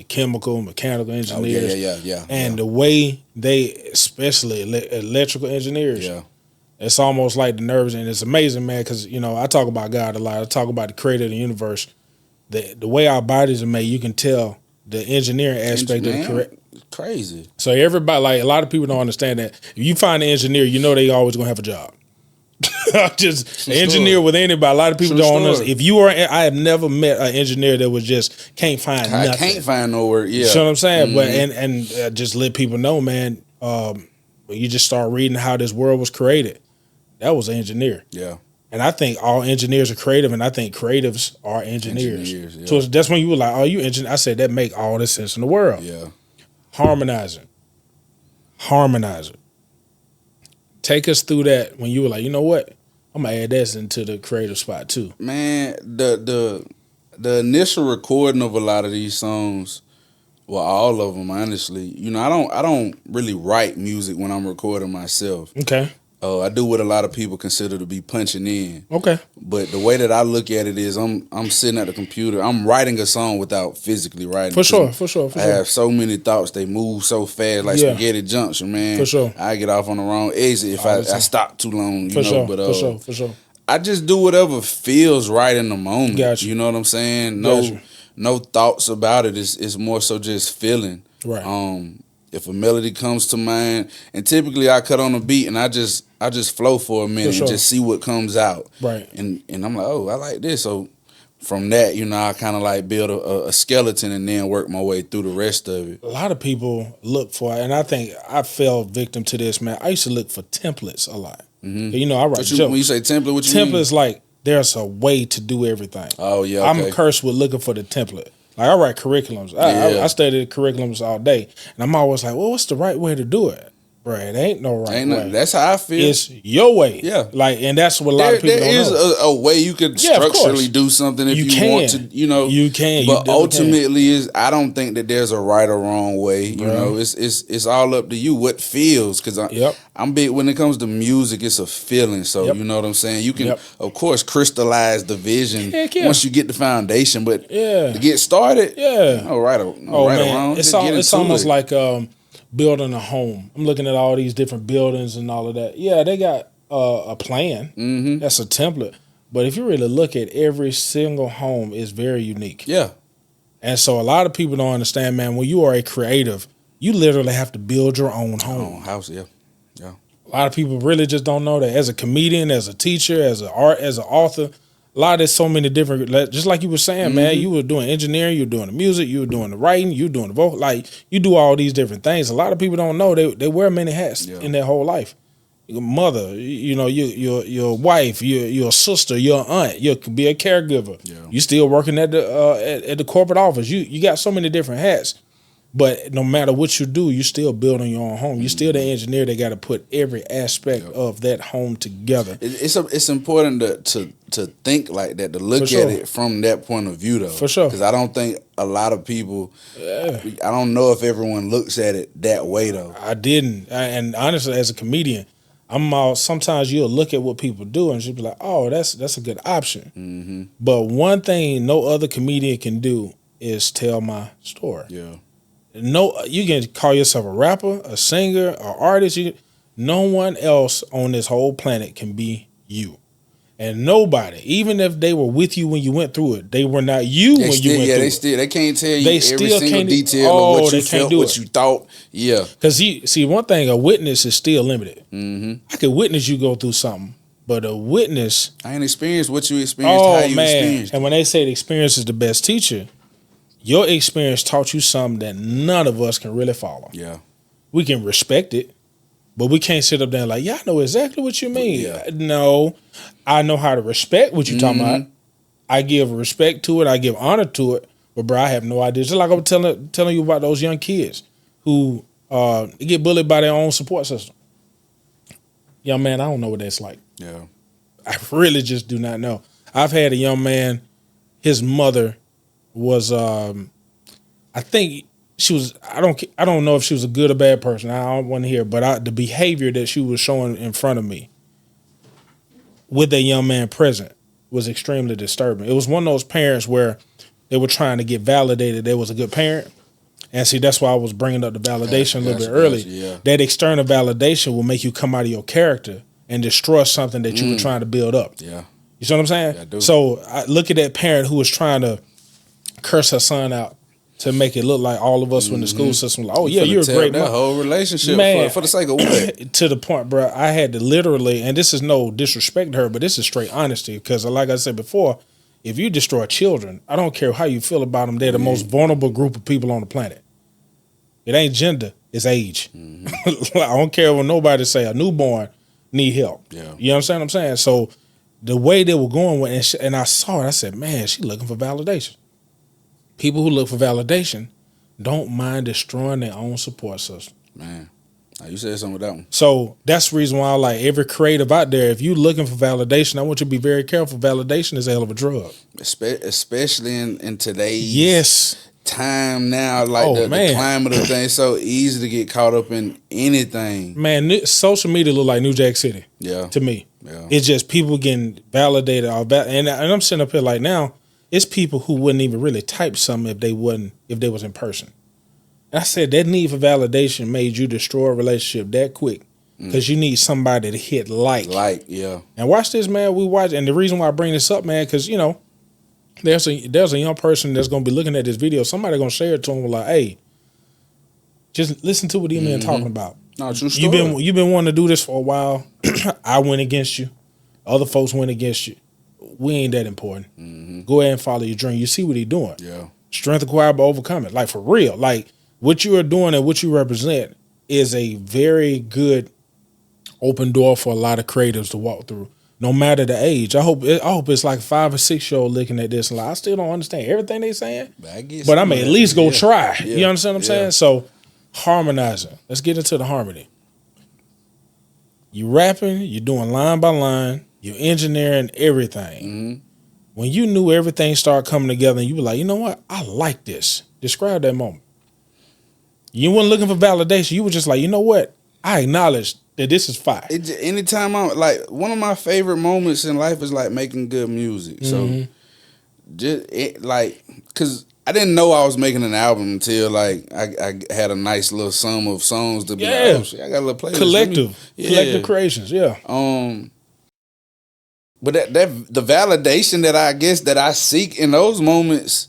chemical, mechanical engineers. Yeah. And the way they, especially electrical engineers, it's almost like the nerves. And it's amazing, man, because, I talk about God a lot. I talk about the creator of the universe. The way our bodies are made, you can tell the engineering aspect of the correct. Crazy. So everybody, like a lot of people don't understand that. If you find an engineer, they always going to have a job. Just engineer with anybody. A lot of people don't understand. If you are, I have never met an engineer that was just can't find nothing. I can't find no work. Yeah, you know what I'm saying. But and just let people know, man. When you just start reading how this world was created, that was an engineer. Yeah. And I think all engineers are creative, and I think creatives are engineers. So that's when you were like, "Oh, you engineer." I said that make all the sense in the world. Yeah. Harmonizing. Take us through that when you were like, you know what? I'm gonna add this into the creative spot too. Man, the initial recording of a lot of these songs, well, all of them, honestly. I don't really write music when I'm recording myself. Okay. I do what a lot of people consider to be punching in. Okay. But the way that I look at it is I'm sitting at the computer. I'm writing a song without physically writing. For sure. I have so many thoughts. They move so fast like spaghetti junction, man. For sure. I get off on the wrong exit if I stop too long. For sure. I just do whatever feels right in the moment. Gotcha. You know what I'm saying? No thoughts about it. It's more so just feeling. Right. If a melody comes to mind, and typically I cut on a beat and I just flow for a minute and just see what comes out. Right. And I'm like, oh, I like this. So from that, I kind of like build a skeleton and then work my way through the rest of it. A lot of people look for, and I think I fell victim to this, man. I used to look for templates a lot. I write jokes. When you say template, what you mean? Templates like there's a way to do everything. Oh, yeah, okay. I'm cursed with looking for the template. Like I write curriculums. I studied curriculums all day, and I'm always like, well, what's the right way to do it? bro, it ain't no right way. That's how I feel. It's your way. Yeah. Like, and that's what a lot of people don't know. There is a way you could structurally do something if you want to, you know. You can. But ultimately, I don't think that there's a right or wrong way. You know, it's all up to you what feels. Because I'm big when it comes to music. It's a feeling. So you know what I'm saying. You can, of course, crystallize the vision once you get the foundation. But to get started, no right or wrong. It's almost like building a home. I'm looking at all these different buildings and all of that. Yeah, they got a plan. Mm-hmm. That's a template. But if you really look at every single home, is very unique. Yeah. And so a lot of people don't understand, man, when you are a creative, you literally have to build your own home. Own house, yeah. A lot of people really just don't know that. As a comedian, as a teacher, as an author, a lot of there's so many different, just like you were saying, man, you were doing engineering, you were doing the music, you were doing the writing, you were doing the vocal, like you do all these different things. A lot of people don't know they wear many hats in their whole life. Your mother, you know, your wife, your sister, your aunt, you could be a caregiver. Yeah. You still working at the corporate office. You got so many different hats. But no matter what you do, you still building your own home. You're still the engineer that got to put every aspect of that home together. It's important to think like that, to look at it from that point of view, though. For sure. Because I don't think a lot of people, I don't know if everyone looks at it that way, though. I didn't. And honestly, as a comedian, sometimes you'll look at what people do and you'll be like, oh, that's a good option. Mm-hmm. But one thing no other comedian can do is tell my story. Yeah. No, you can call yourself a rapper, a singer, an artist. No one else on this whole planet can be you. And nobody, even if they were with you when you went through it, they were not you when you went through it. They can't tell you every single detail of what you felt, what you thought. Yeah. Because see, one thing, a witness is still limited. Mm-hmm. I could witness you go through something, but a witness, I ain't experienced what you experienced, how you experienced. And when they say the experience is the best teacher, your experience taught you something that none of us can really follow. Yeah. We can respect it, but we can't sit up there and like, yeah, I know exactly what you mean. Yeah. No, I know how to respect what you're talking about. I give respect to it. I give honor to it. But, bro, I have no idea. Just like I was telling you about those young kids who get bullied by their own support system. Young man, I don't know what that's like. Yeah. I really just do not know. I've had a young man, his mother was I think she was, I don't know if she was a good or bad person. I don't want to hear, but the behavior that she was showing in front of me with that young man present was extremely disturbing. It was one of those parents where they were trying to get validated they was a good parent. And see, that's why I was bringing up the validation a little bit early. Yeah. That external validation will make you come out of your character and destroy something that you were trying to build up. Yeah. You see what I'm saying? Yeah, I do. So I look at that parent who was trying to curse her son out to make it look like all of us in the school system, like, oh yeah, you're a great mom. That whole relationship, man, for the sake of what? To the point, bro, I had to literally, and this is no disrespect to her, but this is straight honesty, because like I said before, if you destroy children, I don't care how you feel about them, they're the most vulnerable group of people on the planet. It ain't gender, it's age. I don't care what nobody say, a newborn need help. Yeah. You understand what I'm saying? So the way they were going with, and I saw it, I said, man, she looking for validation. People who look for validation don't mind destroying their own support system. Man, you said something with that one. So that's the reason why I like every creative out there, if you're looking for validation, I want you to be very careful. Validation is a hell of a drug. Especially in today's time now, like the climate of things, so easy to get caught up in anything. Man, social media look like New Jack City. Yeah. To me. Yeah. It's just people getting validated. And I'm sitting up here like now, it's people who wouldn't even really type something if they was in person. And I said that need for validation made you destroy a relationship that quick because you need somebody to hit like. Like, yeah. And watch this, man. We watch, and the reason why I bring this up, man, because there's a young person that's gonna be looking at this video. Somebody gonna share it to him like, hey, just listen to what these men talking about. No, true story. You've been wanting to do this for a while. I went against you. Other folks went against you. We ain't that important. Mm-hmm. Go ahead and follow your dream. You see what he doing. Yeah. Strength acquired by overcoming. Like, for real. Like, what you are doing and what you represent is a very good open door for a lot of creatives to walk through, no matter the age. I hope it's like 5 or 6 year old looking at this and like, I still don't understand everything they saying, but I may at least go try. Yeah. You understand what I'm saying? So harmonizing. Let's get into the harmony. You rapping, you're doing line by line, you're engineering everything. Mm-hmm. When you knew everything started coming together and you were like, you know what? I like this. Describe that moment. You weren't looking for validation. You were just like, you know what? I acknowledge that this is fire. Anytime I'm like, one of my favorite moments in life is like making good music. Mm-hmm. So cause I didn't know I was making an album until like I had a nice little sum of songs to be like, oh shit, I got a little playlist. Collective creations, yeah. But that the validation that I guess that I seek in those moments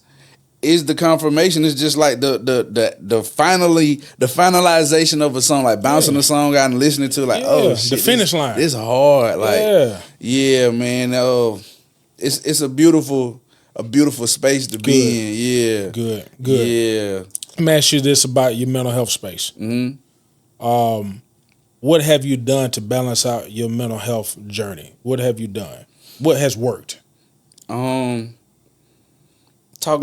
is the confirmation. It's just like the finalization of a song, like bouncing a song out and listening to like, oh shit, the finish line. It's hard. Like yeah man. It's a beautiful space to be in. Yeah. Good. Yeah. Let me ask you this about your mental health space. Mm-hmm. What have you done to balance out your mental health journey? What have you done? What has worked? Talking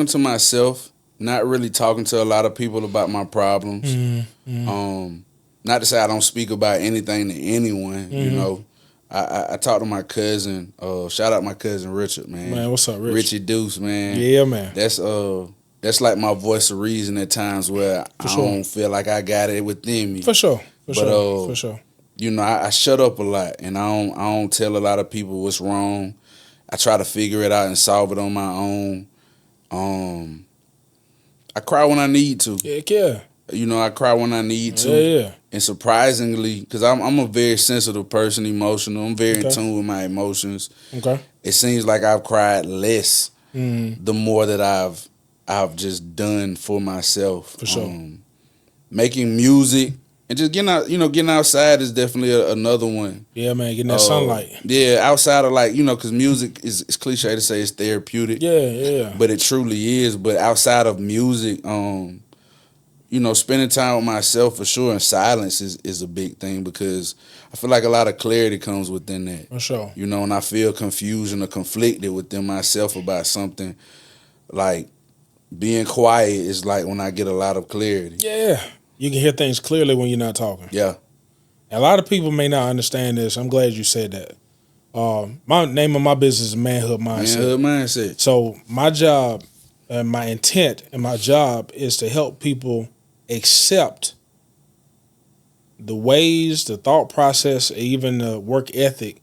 to myself, not really talking to a lot of people about my problems. Mm-hmm. Not to say I don't speak about anything to anyone, you know. I talked to my cousin. Shout out my cousin Richard, man. Man, what's up, Rich? Richie Deuce, man. Yeah, man. That's like my voice of reason at times where I don't feel like I got it within me. For sure. For sure. You know, I shut up a lot, and I don't tell a lot of people what's wrong. I try to figure it out and solve it on my own. I cry when I need to. Yeah. You know, I cry when I need to. Yeah. And surprisingly, because I'm a very sensitive person, emotional. I'm very in tune with my emotions. Okay. It seems like I've cried less the more that I've just done for myself. For sure. Making music and just getting outside is definitely another one. Yeah, man, getting that sunlight. Yeah, outside of like, because music is cliche to say it's therapeutic. Yeah. But it truly is. But outside of music, spending time with myself for sure, and silence is a big thing because I feel like a lot of clarity comes within that. For sure. And I feel confusion or conflicted within myself about something, like being quiet is like when I get a lot of clarity. Yeah. You can hear things clearly when you're not talking. Yeah. A lot of people may not understand this. I'm glad you said that. My name of my business is Manhood Mindset. Manhood Mindset. So my job and my intent and my job is to help people accept the ways, the thought process, even the work ethic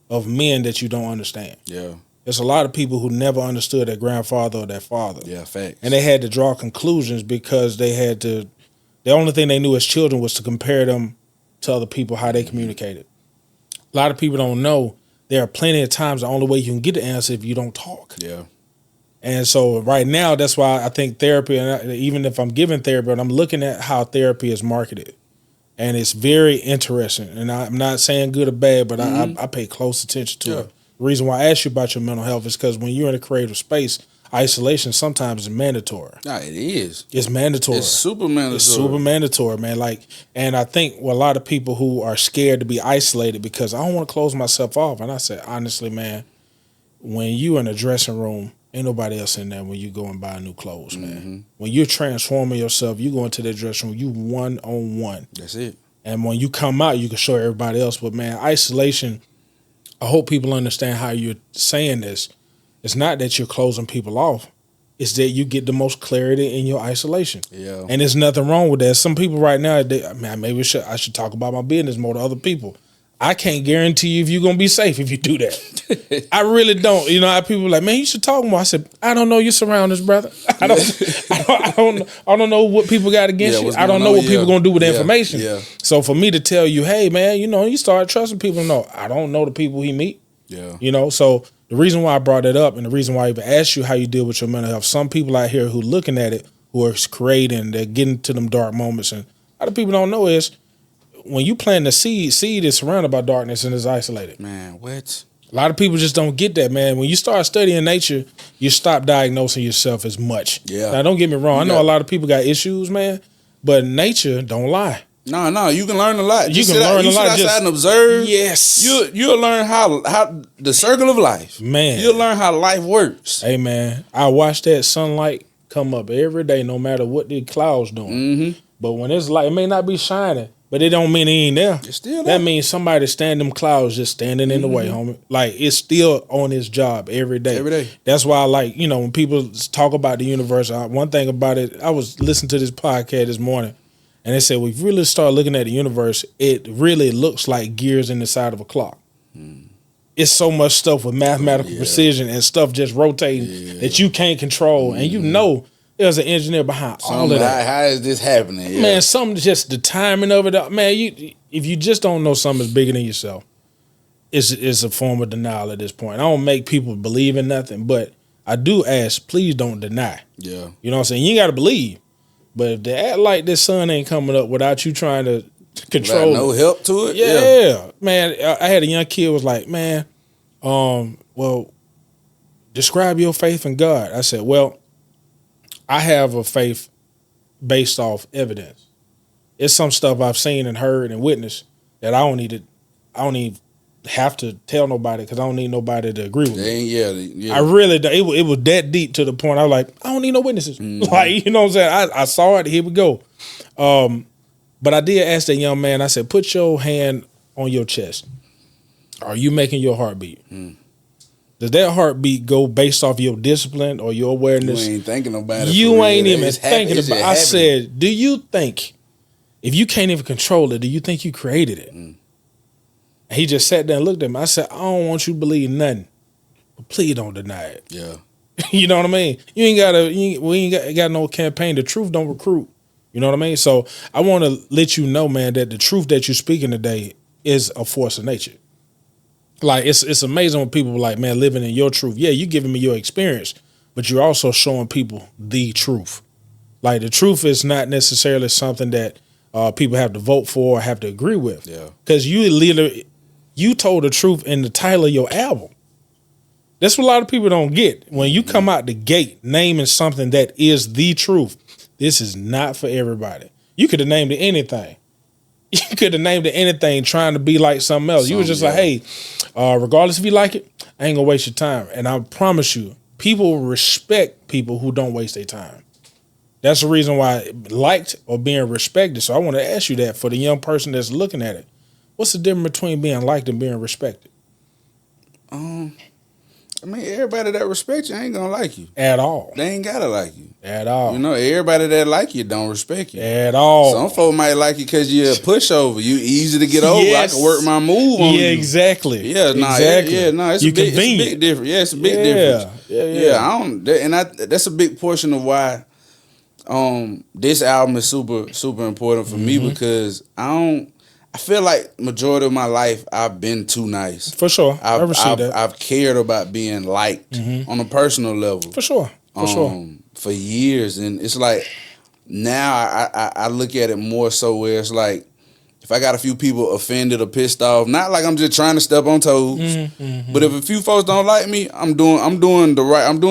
of men that you don't understand. Yeah. There's a lot of people who never understood their grandfather or their father. Yeah, facts. And they had to draw conclusions because the only thing they knew as children was to compare them to other people, how they communicated. A lot of people don't know there are plenty of times the only way you can get the answer if you don't talk. Yeah. And so right now, that's why I think therapy, and even if I'm giving therapy, and I'm looking at how therapy is marketed, and it's very interesting. And I'm not saying good or bad, but I pay close attention to it. The reason why I ask you about your mental health is because when you're in a creative space, isolation sometimes is mandatory. Nah, it is. It's mandatory. It's super mandatory. It's super mandatory, man. And I think a lot of people who are scared to be isolated because I don't want to close myself off. And I said, honestly, man, when you in a dressing room, ain't nobody else in there when you go and buy new clothes, man. Mm-hmm. When you're transforming yourself, you go into that dressing room, you one-on-one. That's it. And when you come out, you can show everybody else. But, man, isolation, I hope people understand how you're saying this. It's not that you're closing people off. It's that you get the most clarity in your isolation. Yeah. And there's nothing wrong with that. Some people right now, maybe I should talk about my business more to other people. I can't guarantee you if you're going to be safe if you do that. I really don't. People are like, man, you should talk more. I said, I don't know your surroundings, brother. I don't know what people got against you. I don't know what people going to do with the information. Yeah. So for me to tell you, hey, man, you start trusting people. No, I don't know the people he meet. Yeah. So the reason why I brought it up and the reason why I even asked you how you deal with your mental health, some people out here who looking at it, who are creating, they're getting to them dark moments. And a lot of people don't know is when you plant the seed is surrounded by darkness and is isolated. Man, what? A lot of people just don't get that, man. When you start studying nature, you stop diagnosing yourself as much. Yeah. Now, don't get me wrong. I know a lot of people got issues, man, but nature don't lie. No, you can learn a lot. You can learn a lot. Sit outside and observe. Yes. You'll learn how the circle of life. Man. You'll learn how life works. Hey, man, I watch that sunlight come up every day, no matter what the clouds doing. Mm-hmm. But when it's light, it may not be shining. But it don't mean he ain't there. It's still that there. means somebody standing them clouds just standing in the way, homie. Like it's still on his job every day. Every day. That's why I like, when people talk about the universe, one thing about it, I was listening to this podcast this morning and they said, we really start looking at the universe, it really looks like gears in the side of a clock. It's so much stuff with mathematical precision and stuff just rotating that you can't control. And there's an engineer behind all of that. How is this happening? Yeah. Man, something just the timing of it. Man, if you just don't know something's bigger than yourself, it's a form of denial at this point. I don't make people believe in nothing, but I do ask, please don't deny. Yeah. You know what I'm saying? You ain't got to believe. But if they act like this sun ain't coming up without you trying to control no help to it? Yeah. Man, I had a young kid was like, man, well, describe your faith in God. I said, well, I have a faith based off evidence. It's some stuff I've seen and heard and witnessed that I don't even have to tell nobody because I don't need nobody to agree with me. Yeah. I really do. It was that deep to the point I was like, I don't need no witnesses. Like, you know what I'm saying? I saw it. Here we go. But I did ask that young man, I said, put your hand on your chest. Are you making your heart beat? Does that heartbeat go based off your discipline or your awareness? You ain't thinking about it. You ain't even thinking about it. I said, do you think, if you can't even control it, do you think you created it? And he just sat there and looked at me. I said, I don't want you to believe nothing, but please don't deny it. Yeah. You know what I mean? We ain't got no campaign. The truth don't recruit. You know what I mean? So I want to let you know, man, that the truth that you're speaking today is a force of nature. Like it's amazing when people are like, man, living in your truth. Yeah, you're giving me your experience, but you're also showing people the truth. Like the truth is not necessarily something that people have to vote for or have to agree with. Yeah. Because you told the truth in the title of your album. That's what a lot of people don't get. When you come out the gate naming something that is the truth, this is not for everybody. You could have named it anything. You could have named it anything trying to be like something else. You were just like, hey, regardless if you like it, I ain't gonna waste your time. And I promise you, people respect people who don't waste their time. That's the reason why liked or being respected. So I want to ask you that for the young person that's looking at it. What's the difference between being liked and being respected? I mean, everybody that respects you ain't gonna like you. At all. They ain't gotta like you. At all. You know, everybody that like you don't respect you. At all. Some folk might like you because you're a pushover. You easy to get over. Yes. I can work my move on you. Yeah, exactly. Yeah, exactly. It's a big difference. Yeah, it's a big difference. Yeah. That's a big portion of why this album is super, super important for me because I feel like majority of my life I've been too nice. For sure. I've cared about being liked on a personal level. For sure. For years. And it's like now I look at it more so where it's like if I got a few people offended or pissed off, not like I'm just trying to step on toes, but if a few folks don't like me, I'm doing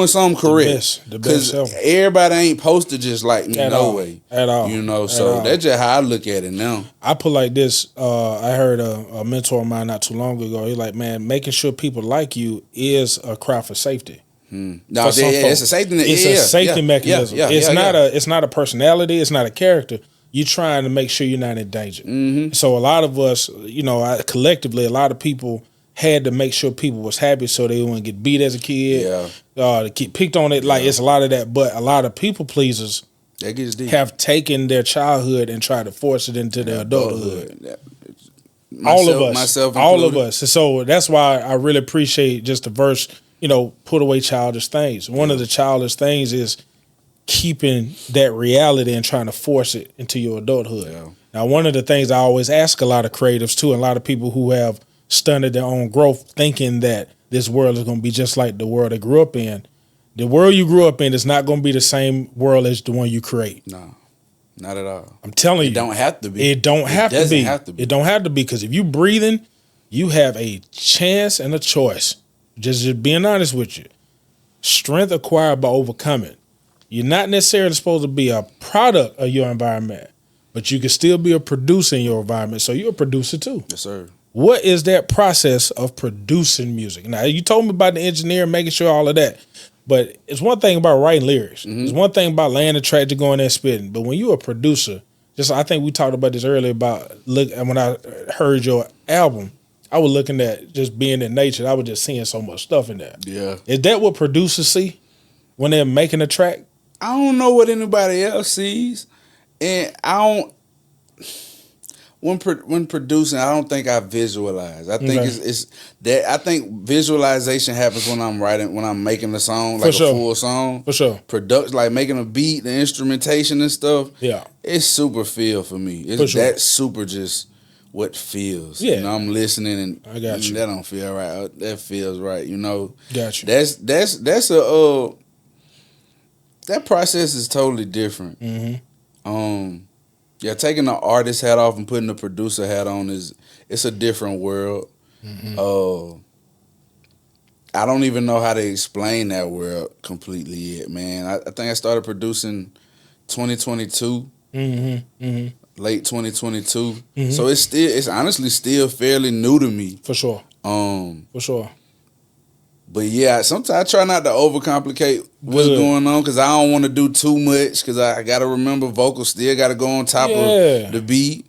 something correct. The best Because everybody ain't supposed to just like me way. At all. You know, so that's just how I look at it now. I put like this, I heard a mentor of mine not too long ago, he's like, man, making sure people like you is a cry for safety. No, it's a safety. It's a safety mechanism. It's not a personality. It's not a character. You're trying to make sure you're not in danger. So a lot of us, collectively, a lot of people had to make sure people was happy so they wouldn't get beat as a kid. To get picked on it. Like it's a lot of that. But a lot of people pleasers have taken their childhood and tried to force it into their adulthood. All of us. So that's why I really appreciate just the verse, put away childish things. One of the childish things is keeping that reality and trying to force it into your adulthood. Yeah. Now, one of the things I always ask a lot of creatives too, and a lot of people who have stunted their own growth thinking that this world is going to be just like the world they grew up in. The world you grew up in is not going to be the same world as the one you create. No, not at all. I'm telling you. It don't have to be. It don't have to be. It don't have to be because if you breathing, you have a chance and a choice. Just being honest with you. Strength acquired by overcoming. You're not necessarily supposed to be a product of your environment, but you can still be a producer in your environment. So you're a producer too. Yes, sir. What is that process of producing music? Now, you told me about the engineer, making sure all of that. But it's one thing about writing lyrics. It's one thing about laying the track to go in there spitting. But when you're a producer, just I think we talked about this earlier about when I heard your album, I was looking at just being in nature. I was just seeing so much stuff in there. Yeah. Is that what producers see when they're making a track? I don't know what anybody else sees, and I don't. When producing, I don't think I visualize. I think it's that. I think visualization happens when I'm writing, when I'm making a song, like a full song. For sure. Production, like making a beat, the instrumentation and stuff. Yeah. It's super feel for me. It's that super just what feels. Yeah. You know, I'm listening and I got you. That don't feel right. That feels right. You know. Got you. That's that process is totally different. Mm-hmm. Yeah, taking the artist hat off and putting the producer hat on it's a different world. Mm-hmm. I don't even know how to explain that world completely yet, man. I think I started producing 2022, late 2022. Mm-hmm. So it's honestly still fairly new to me. For sure. For sure. But yeah, sometimes I try not to overcomplicate what's going on because I don't want to do too much because I got to remember vocals still got to go on top of the beat.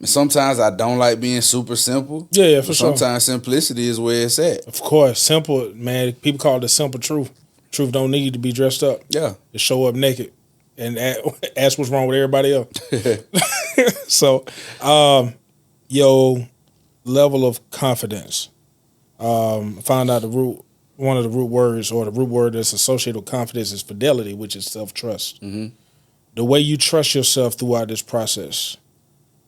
Sometimes I don't like being super simple. Yeah, for sure. Sometimes simplicity is where it's at. Of course, simple, man. People call it the simple truth. Truth don't need to be dressed up. Yeah. To show up naked and ask what's wrong with everybody else. So, your level of confidence. Found out one of the root words, or the root word that's associated with confidence, is fidelity, which is self-trust. Mm-hmm. The way you trust yourself throughout this process.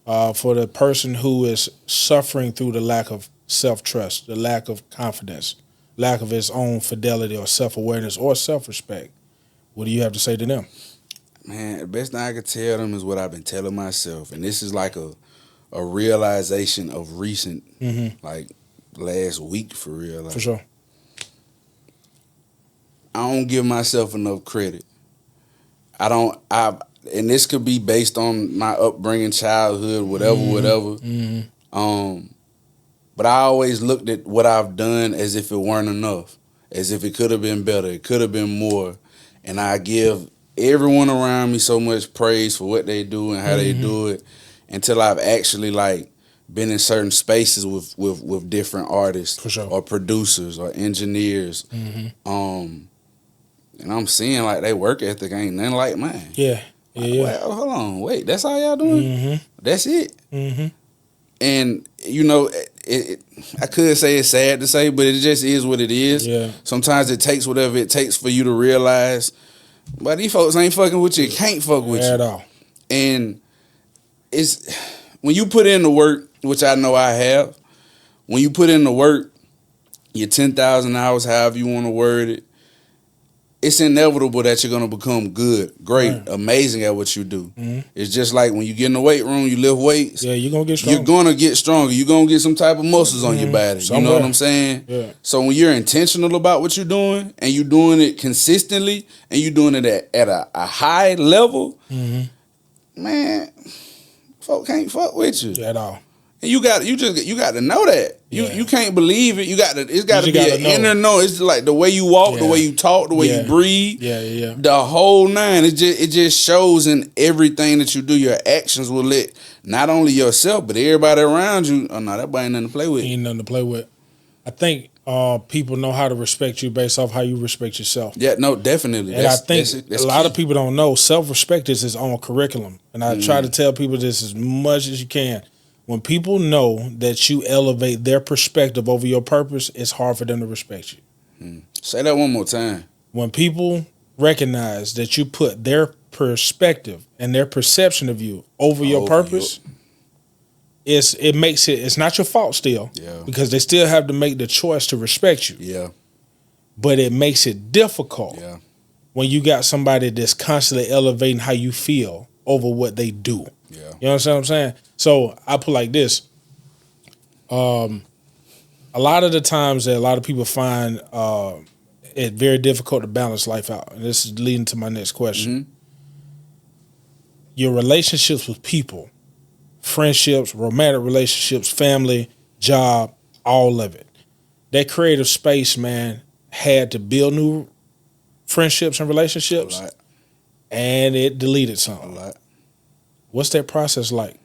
For the person who is suffering through the lack of self-trust, the lack of confidence, lack of his own fidelity or self-awareness or self-respect, what do you have to say to them? Man, the best thing I could tell them is what I've been telling myself. And this is like a realization of recent, like last week for real. Like, for sure. I don't give myself enough credit. And this could be based on my upbringing, childhood, whatever. But I always looked at what I've done as if it weren't enough, as if it could have been better, it could have been more. And I give everyone around me so much praise for what they do and how they do it until I've actually like been in certain spaces with different artists for sure. or producers or engineers. And I'm seeing like they work ethic ain't nothing like mine. Yeah. Yeah. Well, hold on, wait, that's how y'all doing? That's it. And you know, I could say it's sad to say, but it just is what it is. Yeah. Sometimes it takes whatever it takes for you to realize, but these folks ain't fucking with you, can't fuck with you at all. And it's when you put in the work, which I know I have. When you put in the work, your 10,000 hours, however you want to word it, it's inevitable that you're going to become good, great, amazing at what you do. It's just like when you get in the weight room, you lift weights. Yeah, you're going to get stronger. You're going to get stronger. You're going to get some type of muscles on your body. You know what I'm saying? Yeah. So when you're intentional about what you're doing and you're doing it consistently and you're doing it at a high level, man, folk can't fuck with you. At all. And you got to know that. You can't believe it. It's got to be an inner know. It's like the way you walk, the way you talk, the way you breathe. Yeah. The whole nine. It just shows in everything that you do. Your actions will let not only yourself but everybody around you. Oh no, that boy ain't nothing to play with. Ain't nothing to play with. I think people know how to respect you based off how you respect yourself. Yeah, no, definitely. And I think that's a lot of people don't know self-respect is its own curriculum. And I try to tell people this as much as you can. When people know that you elevate their perspective over your purpose, it's hard for them to respect you. Say that one more time. When people recognize that you put their perspective and their perception of you over your purpose, it's not your fault still. Yeah. Because they still have to make the choice to respect you. Yeah. But it makes it difficult Yeah. when you got somebody that's constantly elevating how you feel over what they do. Yeah. You understand what I'm saying? So I put like this. A lot of the times that a lot of people find it very difficult to balance life out. And this is leading to my next question. Your relationships with people, friendships, romantic relationships, family, job, all of it. That creative space, man, had to build new friendships and relationships. A lot. And it deleted some. A lot. What's that process like?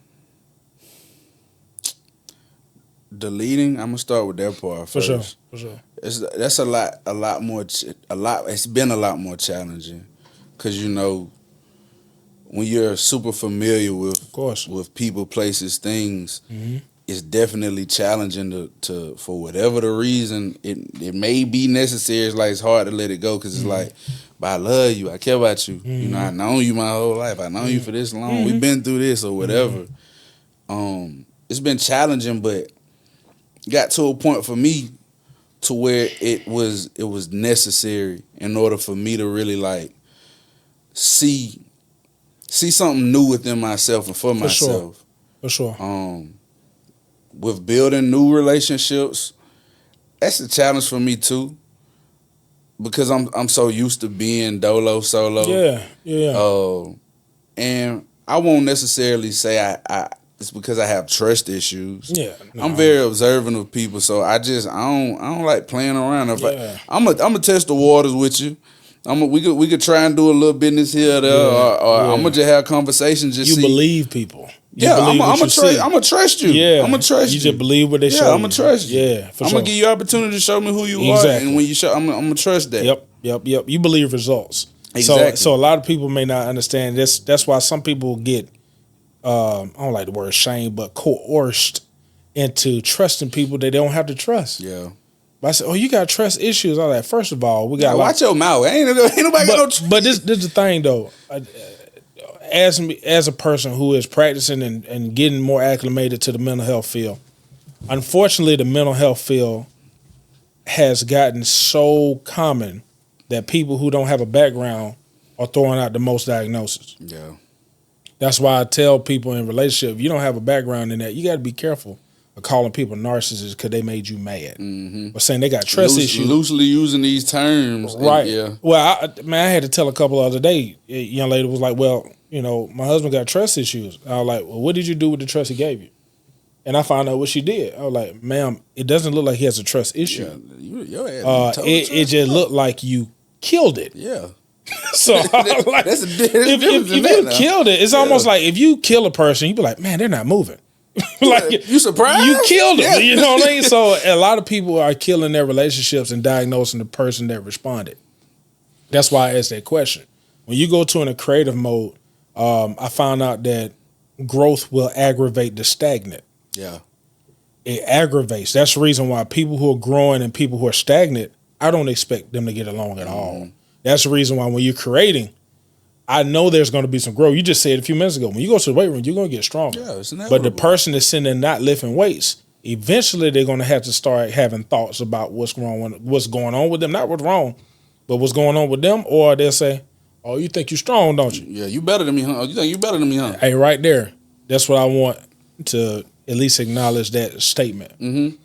Deleting. I'm gonna start with that part first. For sure. That's a lot more. It's been a lot more challenging, because when you're super familiar with people, places, things, it's definitely challenging to for whatever the reason it may be necessary. It's like it's hard to let it go, because it's like, but I love you, I care about you. I've known you my whole life. I've known you for this long. We've been through this or whatever. It's been challenging, but got to a point for me to where it was necessary in order for me to really like see something new within myself and for myself. For sure. With building new relationships, that's a challenge for me too, because I'm so used to being solo. Yeah. And I won't necessarily say it's because I have trust issues. Yeah. No. I'm very observant of people, so I don't like playing around. I'm gonna test the waters with you. We could try and do a little business here or there, or I'm gonna just have conversations. You believe people. I'm gonna trust you. Yeah, I'm gonna trust you. You just believe what they show. Yeah, I'm gonna trust you. Yeah, I'm gonna give you opportunity to show me who you are, and when you show, I'm gonna trust that. Yep. You believe results. Exactly. So a lot of people may not understand this. That's why some people get I don't like the word shame, but coerced into trusting people they don't have to trust. Yeah. But I said, you got trust issues. I'm like, first of all, we got watch your mouth. Ain't nobody got no trust. But this is the thing though. As a person who is practicing and getting more acclimated to the mental health field, unfortunately, the mental health field has gotten so common that people who don't have a background are throwing out the most diagnoses. Yeah. That's why I tell people in relationship, if you don't have a background in that, you got to be careful of calling people narcissists because they made you mad. Or saying they got trust issues. Loosely using these terms. Right. Yeah. Well, I had to tell a couple the other day, a young lady was like, well, my husband got trust issues. I was like, well, what did you do with the trust he gave you? And I found out what she did. I was like, ma'am, it doesn't look like he has a trust issue. Yeah, it just looked like you killed it. Yeah. So like, if you killed it, it's almost like if you kill a person, you be like, man, they're not moving. Like you surprised? You killed them. Yeah. You know what I mean? So a lot of people are killing their relationships and diagnosing the person that responded. That's why I asked that question. When you go to in a creative mode, I found out that growth will aggravate the stagnant. Yeah. It aggravates. That's the reason why people who are growing and people who are stagnant, I don't expect them to get along at all. That's the reason why when you're creating, I know there's going to be some growth. You just said a few minutes ago, when you go to the weight room, you're going to get stronger. Yeah, it's inevitable. But the person that's sitting there not lifting weights, eventually they're going to have to start having thoughts about what's going on with them. Not what's wrong, but what's going on with them. Or they'll say, oh, you think you're strong, don't you? Yeah, you better than me, huh? You think you better than me, huh? Hey, right there. That's what I want to at least acknowledge that statement.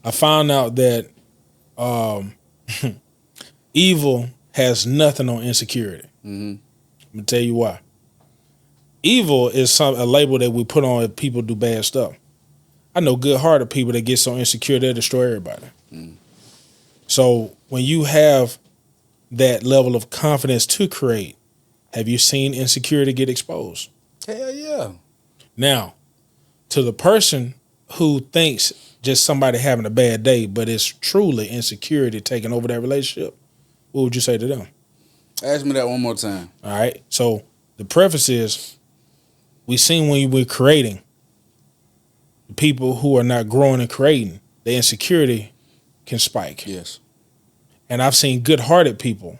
I found out that evil has nothing on insecurity. I'm gonna tell you why. Evil is a label that we put on if people do bad stuff. I know good-hearted people that get so insecure they'll destroy everybody. So when you have that level of confidence to create, have you seen insecurity get exposed? Hell yeah. Now, to the person who thinks just somebody having a bad day, but it's truly insecurity taking over that relationship, what would you say to them? Ask me that one more time. All right. So the preface is, we seen when we're creating, the people who are not growing and creating, the insecurity can spike. Yes. And I've seen good-hearted people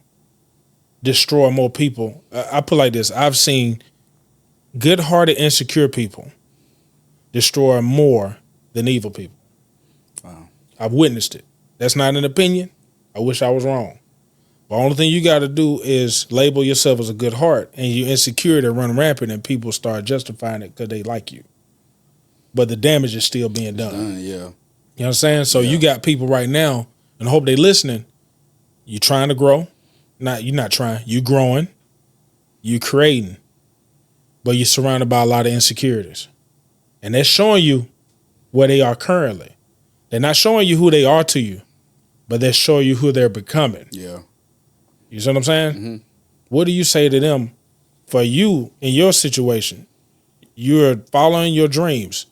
destroy more people. I put it like this. I've seen good-hearted, insecure people destroy more than evil people. Wow. I've witnessed it. That's not an opinion. I wish I was wrong. The only thing you got to do is label yourself as a good heart, and your insecurity run rampant, and people start justifying it because they like you. But the damage is still being done. Yeah. You know what I'm saying? So you got people right now, and I hope they listening. You trying to grow. You're not trying. You growing. You creating. But you're surrounded by a lot of insecurities. And they're showing you where they are currently. They're not showing you who they are to you, but they're showing you who they're becoming. Yeah. You see what I'm saying? What do you say to them for you in your situation? You're following your dreams.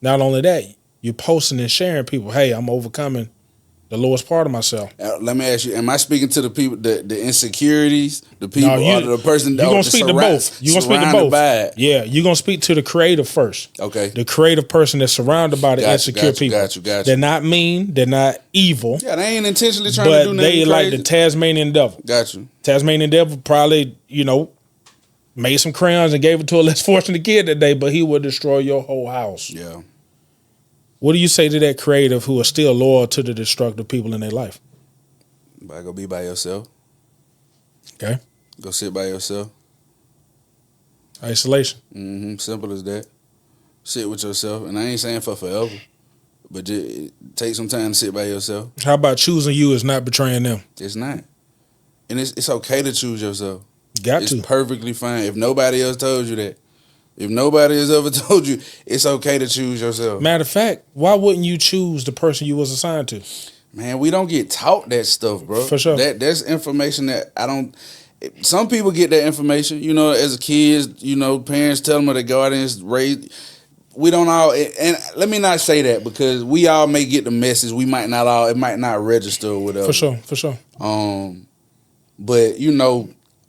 Not only that, you're posting and sharing people. Hey, I'm overcoming the lowest part of myself. Let me ask you: am I speaking to the people, the insecurities, the people, or the person? You're gonna speak to both. You're gonna speak to both. Yeah, you're gonna speak to the creative first. Okay. The creative person that's surrounded by the insecure people. Got you. They're not mean. They're not evil. Yeah, they ain't intentionally trying to do nothing crazy. But they like the Tasmanian devil. Got you. Tasmanian devil probably, made some crayons and gave it to a less fortunate kid that day, but he would destroy your whole house. Yeah. What do you say to that creative who is still loyal to the destructive people in their life? Go be by yourself. Okay. Go sit by yourself. Isolation. Simple as that. Sit with yourself. And I ain't saying for forever, but just take some time to sit by yourself. How about choosing you is not betraying them? It's not. And it's okay to choose yourself. It's perfectly fine. If nobody else told you that, if nobody has ever told you, it's okay to choose yourself. Matter of fact, why wouldn't you choose the person you was assigned to? Man, we don't get taught that stuff, bro. For sure. That's information that I don't. Some people get that information, as a kids, parents tell them or the guardians raise. We don't all, and let me not say that because we all may get the message. We might not all, it might not register or whatever. For sure. But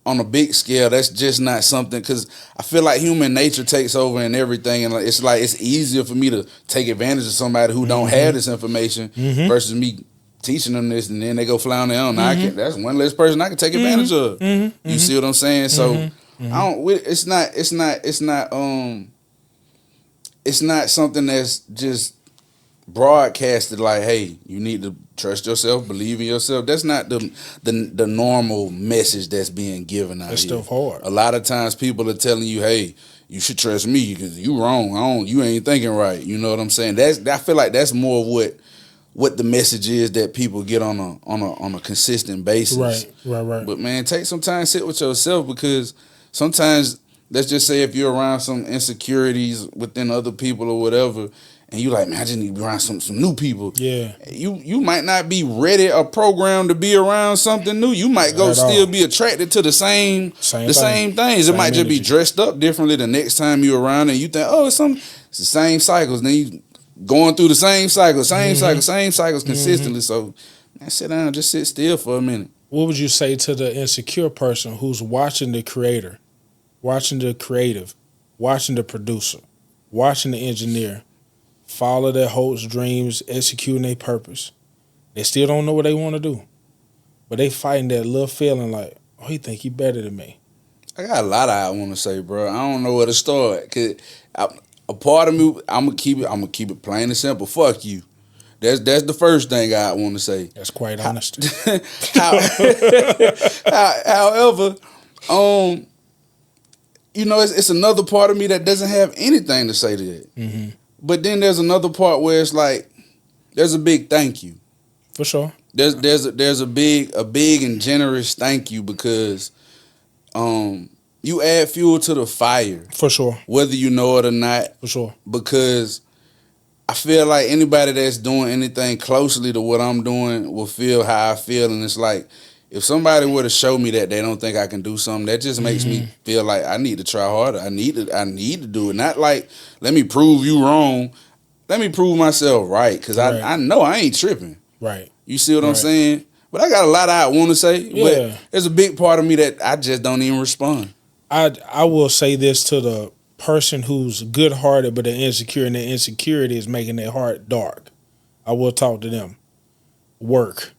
on a big scale, that's just not something, because I feel like human nature takes over and everything, and it's easier for me to take advantage of somebody who don't have this information versus me teaching them this, and then they go fly on their own. That's one less person I can take advantage of. You see what I'm saying? So I don't. It's not something that's just broadcasted like, hey, you need to trust yourself, believe in yourself. That's not the normal message that's being given out here. That's still hard. A lot of times people are telling you, hey, you should trust me because you wrong. You ain't thinking right. You know what I'm saying? I feel like that's more of what the message is that people get on a consistent basis. Right. But man, take some time, sit with yourself, because sometimes, let's just say if you're around some insecurities within other people or whatever, and you like, man, I just need to be around some new people. Yeah. You might not be ready or programmed to be around something new. You might still be attracted to the same things. It might just be dressed up differently the next time you're around, and you think, oh, it's the same cycles. Then you going through the same cycles consistently. So, man, sit down, just sit still for a minute. What would you say to the insecure person who's watching the creator, watching the creative, watching the producer, watching the engineer, follow their hopes, dreams, executing their purpose? They still don't know what they want to do, but they fighting that little feeling like, oh, he think he better than me. I got a lot I want to say, bro. I don't know where to start. Cause a part of me, I'm gonna keep it plain and simple. Fuck you. That's the first thing I want to say. That's quite honest. However, it's another part of me that doesn't have anything to say to that. But then there's another part where it's like, there's a big thank you. For sure. There's a big and generous thank you, because you add fuel to the fire. For sure. Whether you know it or not. For sure. Because I feel like anybody that's doing anything closely to what I'm doing will feel how I feel. And it's like, if somebody were to show me that they don't think I can do something, that just makes me feel like I need to try harder. I need to do it. Not like, let me prove you wrong. Let me prove myself right, because I know I ain't tripping. Right. You see what I'm saying? But I got a lot I want to say. Yeah. But there's a big part of me that I just don't even respond. I will say this to the person who's good-hearted but they're insecure, and their insecurity is making their heart dark. I will talk to them. Work.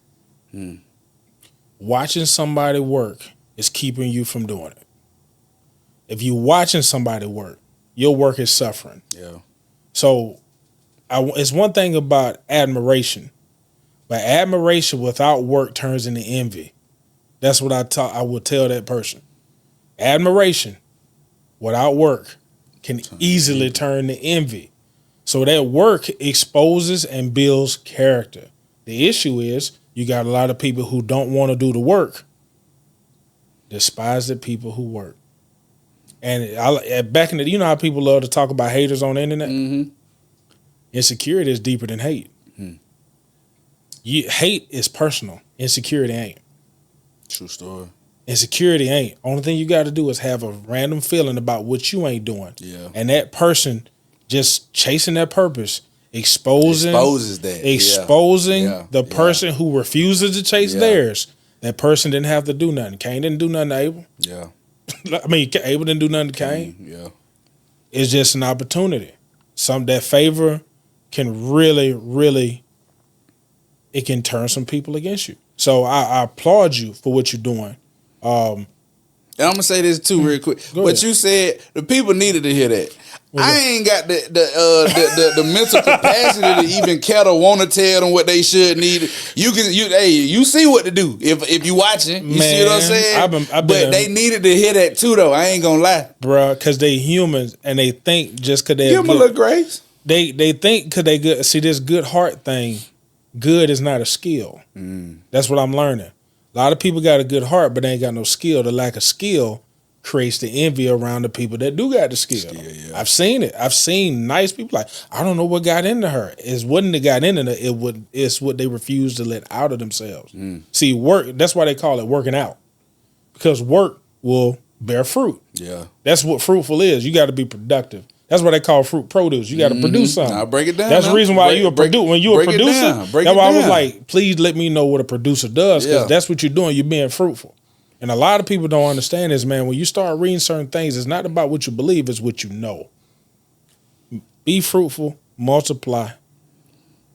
Watching somebody work is keeping you from doing it. If you're watching somebody work, your work is suffering. Yeah. So it's one thing about admiration, but admiration without work turns into envy. That's what I would tell that person. Admiration without work can easily turn to envy. So that work exposes and builds character. The issue is you got a lot of people who don't want to do the work, despise the people who work. And back in the, how people love to talk about haters on the internet? Insecurity is deeper than hate. Hate is personal. Insecurity ain't. True story. Insecurity ain't. Only thing you got to do is have a random feeling about what you ain't doing. Yeah. And that person just chasing that purpose, exposing the person who refuses to chase theirs. That person didn't have to do nothing. Cain didn't do nothing to Abel. Yeah. I mean, Abel didn't do nothing to Cain. Yeah. It's just an opportunity. That favor can really, it can turn some people against you. So I applaud you for what you're doing. And I'm gonna say this too, real quick. What you said, the people needed to hear that. I ain't got the mental capacity to even care to want to tell them what they should need. You see what to do if you watching. You see what I'm saying? But they needed to hear that too, though. I ain't gonna lie, bro, because they humans and they think just because they give them a little grace. They think because they good. See, this good heart thing. Good is not a skill. That's what I'm learning. A lot of people got a good heart, but they ain't got no skill. The lack of skill creates the envy around the people that do got the skill. Yeah. I've seen it. I've seen nice people like, I don't know what got into her. It wasn't that got into her. It's what they refuse to let out of themselves. See, work, that's why they call it working out. Because work will bear fruit. Yeah. That's what fruitful is. You got to be productive. That's what they call fruit produce. You got to produce something. I'll break it down. That's the reason why you're a producer. When you're a producer, that's why I was like, please let me know what a producer does, because that's what you're doing. You're being fruitful. And a lot of people don't understand this, man. When you start reading certain things, it's not about what you believe, it's what you know. Be fruitful, multiply,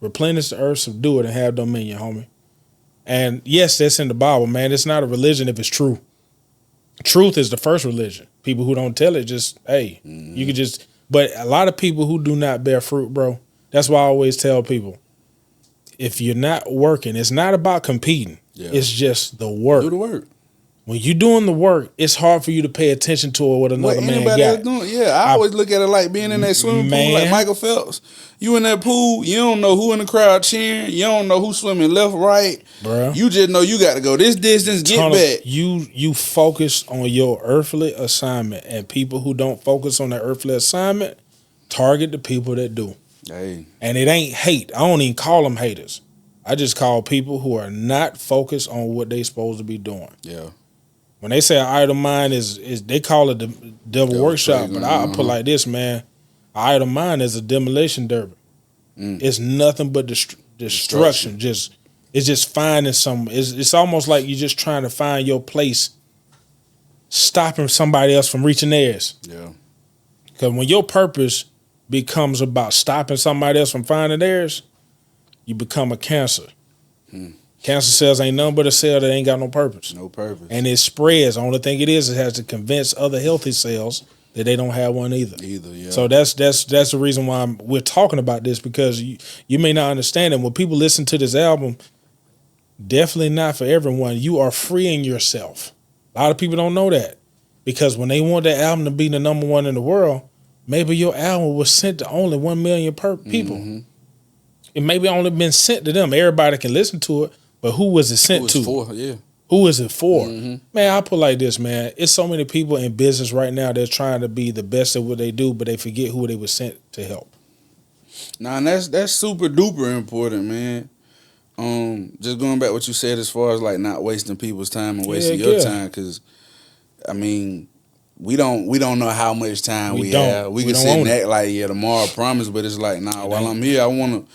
replenish the earth, subdue it, and have dominion, homie. And yes, that's in the Bible, man. It's not a religion if it's true. Truth is the first religion. People who don't tell it just, hey, you could just... But a lot of people who do not bear fruit, bro, that's why I always tell people, if you're not working, it's not about competing. Yeah. It's just the work. Do the work. When you're doing the work, it's hard for you to pay attention to what another man got. Doing. Yeah, I always look at it like being in that swimming pool, like Michael Phelps. You in that pool, you don't know who in the crowd cheering. You don't know who's swimming left, right. Bruh. You just know you got to go this distance, get back. You focus on your earthly assignment, and people who don't focus on their earthly assignment target the people that do. Hey. And it ain't hate. I don't even call them haters. I just call people who are not focused on what they supposed to be doing. Yeah. When they say an idle mind is they call it the devil workshop, but I put like this, man. An idle mind is a demolition derby. It's nothing but destruction. It's just finding some. It's almost like you're just trying to find your place, stopping somebody else from reaching theirs. Yeah. Because when your purpose becomes about stopping somebody else from finding theirs, you become a cancer. Cancer cells ain't nothing but a cell that ain't got no purpose. No purpose. And it spreads. The only thing it has to convince other healthy cells that they don't have one either. Yeah. So that's the reason why we're talking about this, because you may not understand it. When people listen to this album, definitely not for everyone. You are freeing yourself. A lot of people don't know that, because when they want that album to be the number one in the world, maybe your album was sent to only 1 million people. It maybe only been sent to them. Everybody can listen to it. But who was it sent to? Who is it for? Man, I put like this, man. It's so many people in business right now that's trying to be the best at what they do, but they forget who they were sent to help. Nah, and that's super duper important, man. Just going back what you said as far as like not wasting people's time and wasting your time, because I mean, we don't know how much time we have. We can sit and act like tomorrow promise, but it's like while I'm here, I want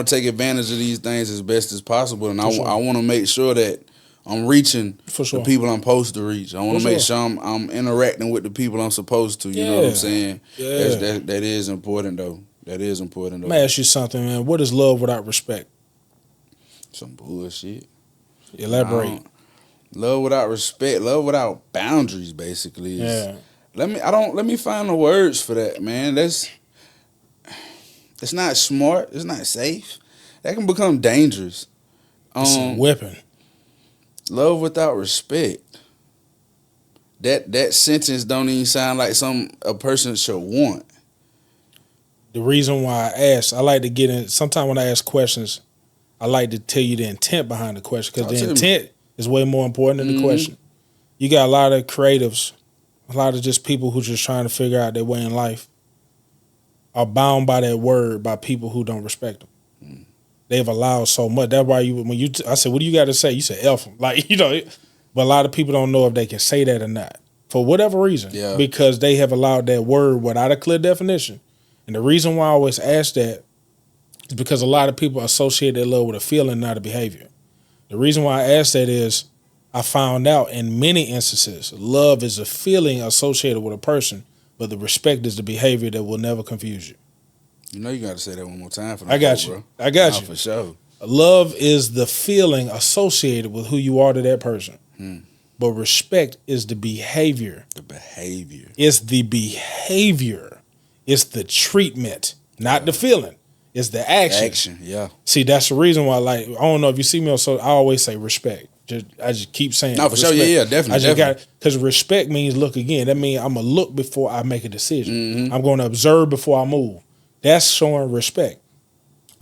to take advantage of these things as best as possible, and I want to make sure that I'm reaching the people I'm supposed to reach. I want to make sure I'm interacting with the people I'm supposed to. You know what I'm saying? Yeah. That is important, though. That is important, though. Let me ask you something, man. What is love without respect? Some bullshit. Elaborate. Love without respect. Love without boundaries, basically. Let me find the words for that, man. It's not smart. It's not safe. That can become dangerous. It's a weapon. Love without respect. That sentence don't even sound like a person should want. The reason why I like to get in. Sometimes when I ask questions, I like to tell you the intent behind the question, because the intent is way more important than the question. You got a lot of creatives, a lot of just people who just trying to figure out their way in life, are bound by that word by people who don't respect them. They've allowed so much. That's why I said, what do you got to say? You said F them. Like, But a lot of people don't know if they can say that or not for whatever reason. Yeah. Because they have allowed that word without a clear definition. And the reason why I always ask that is because a lot of people associate their love with a feeling, not a behavior. The reason why I ask that is I found out in many instances, love is a feeling associated with a person, but the respect is the behavior that will never confuse you. You know you got to say that one more time for the I got folk, you. bro. I got Nah, you. for sure. Love is the feeling associated with who you are to that person. But respect is the behavior. The behavior. It's the behavior. It's the treatment, not the feeling. It's the action. Action, yeah. See, that's the reason why, like, I don't know if you see me on so I always say respect. I just keep saying No, for sure. Yeah, definitely. I just got, because respect means look again. That means I'm going to look before I make a decision. I'm going to observe before I move. That's showing respect.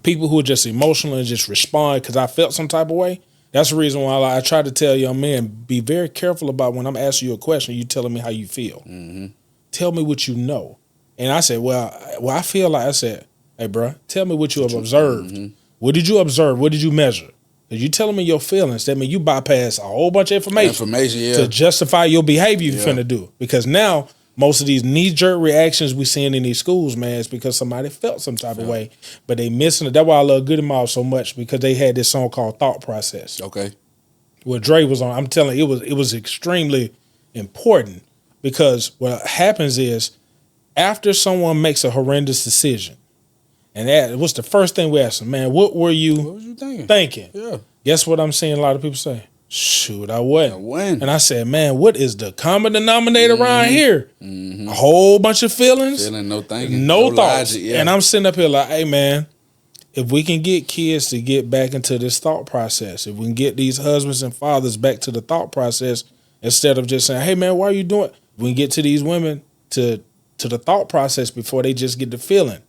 People who are just emotional and just respond because I felt some type of way, that's the reason why I try to tell young men, be very careful about when I'm asking you a question, you telling me how you feel. Tell me what you know. And I said, well, I feel like, I said, hey, bro, tell me what you have observed. What did you observe? What did you measure? If you telling me your feelings, that means you bypass a whole bunch of information to justify your behavior you're finna do. Because now, most of these knee-jerk reactions we seeing in these schools, man, is because somebody felt some type of way, but they missing it. That's why I love Goody Mob so much, because they had this song called Thought Process. Okay. Where Dre was on. I'm telling you, it was extremely important, because what happens is after someone makes a horrendous decision, and that what's the first thing we ask them, man, what was you thinking? Yeah. Guess what I'm seeing a lot of people say? Shoot, I wasn't. And I said, man, what is the common denominator around here? A whole bunch of feelings. Feeling, no thinking. No thoughts. Logic, And I'm sitting up here like, hey, man, if we can get kids to get back into this thought process, if we can get these husbands and fathers back to the thought process, instead of just saying, hey, man, why are you doing it? We can get to these women to the thought process before they just get the feeling.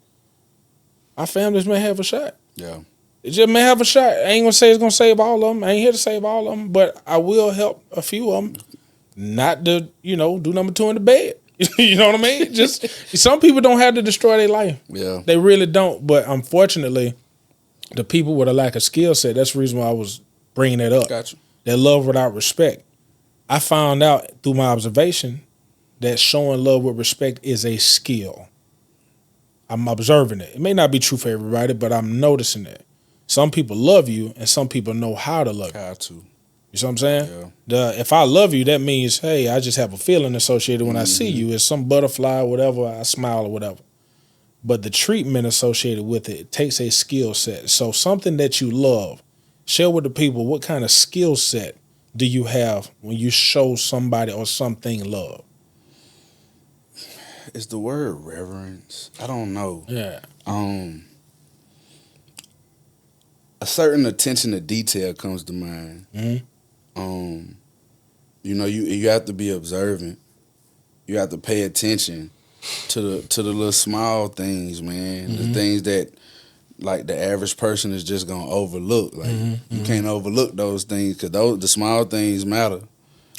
Our families may have a shot. Yeah. It just may have a shot. I ain't gonna say it's gonna save all of them. I ain't here to save all of them, but I will help a few of them not to, do number 2 in the bed. You know what I mean? Just some people don't have to destroy their life. Yeah. They really don't. But unfortunately, the people with a lack of skill set, that's the reason why I was bringing that up. Gotcha. That love without respect. I found out through my observation that showing love with respect is a skill. I'm observing it. It may not be true for everybody, but I'm noticing it. Some people love you, and some people know how to love you. How to. You see what I'm saying? Yeah. If I love you, that means, hey, I just have a feeling associated when I see you. It's some butterfly or whatever, I smile or whatever. But the treatment associated with it takes a skill set. So something that you love, share with the people what kind of skill set do you have when you show somebody or something love? It's the word reverence. I don't know. Yeah. A certain attention to detail comes to mind. You have to be observant. You have to pay attention to the little small things, man. The things that like the average person is just gonna overlook. Like you can't overlook those things, because the small things matter.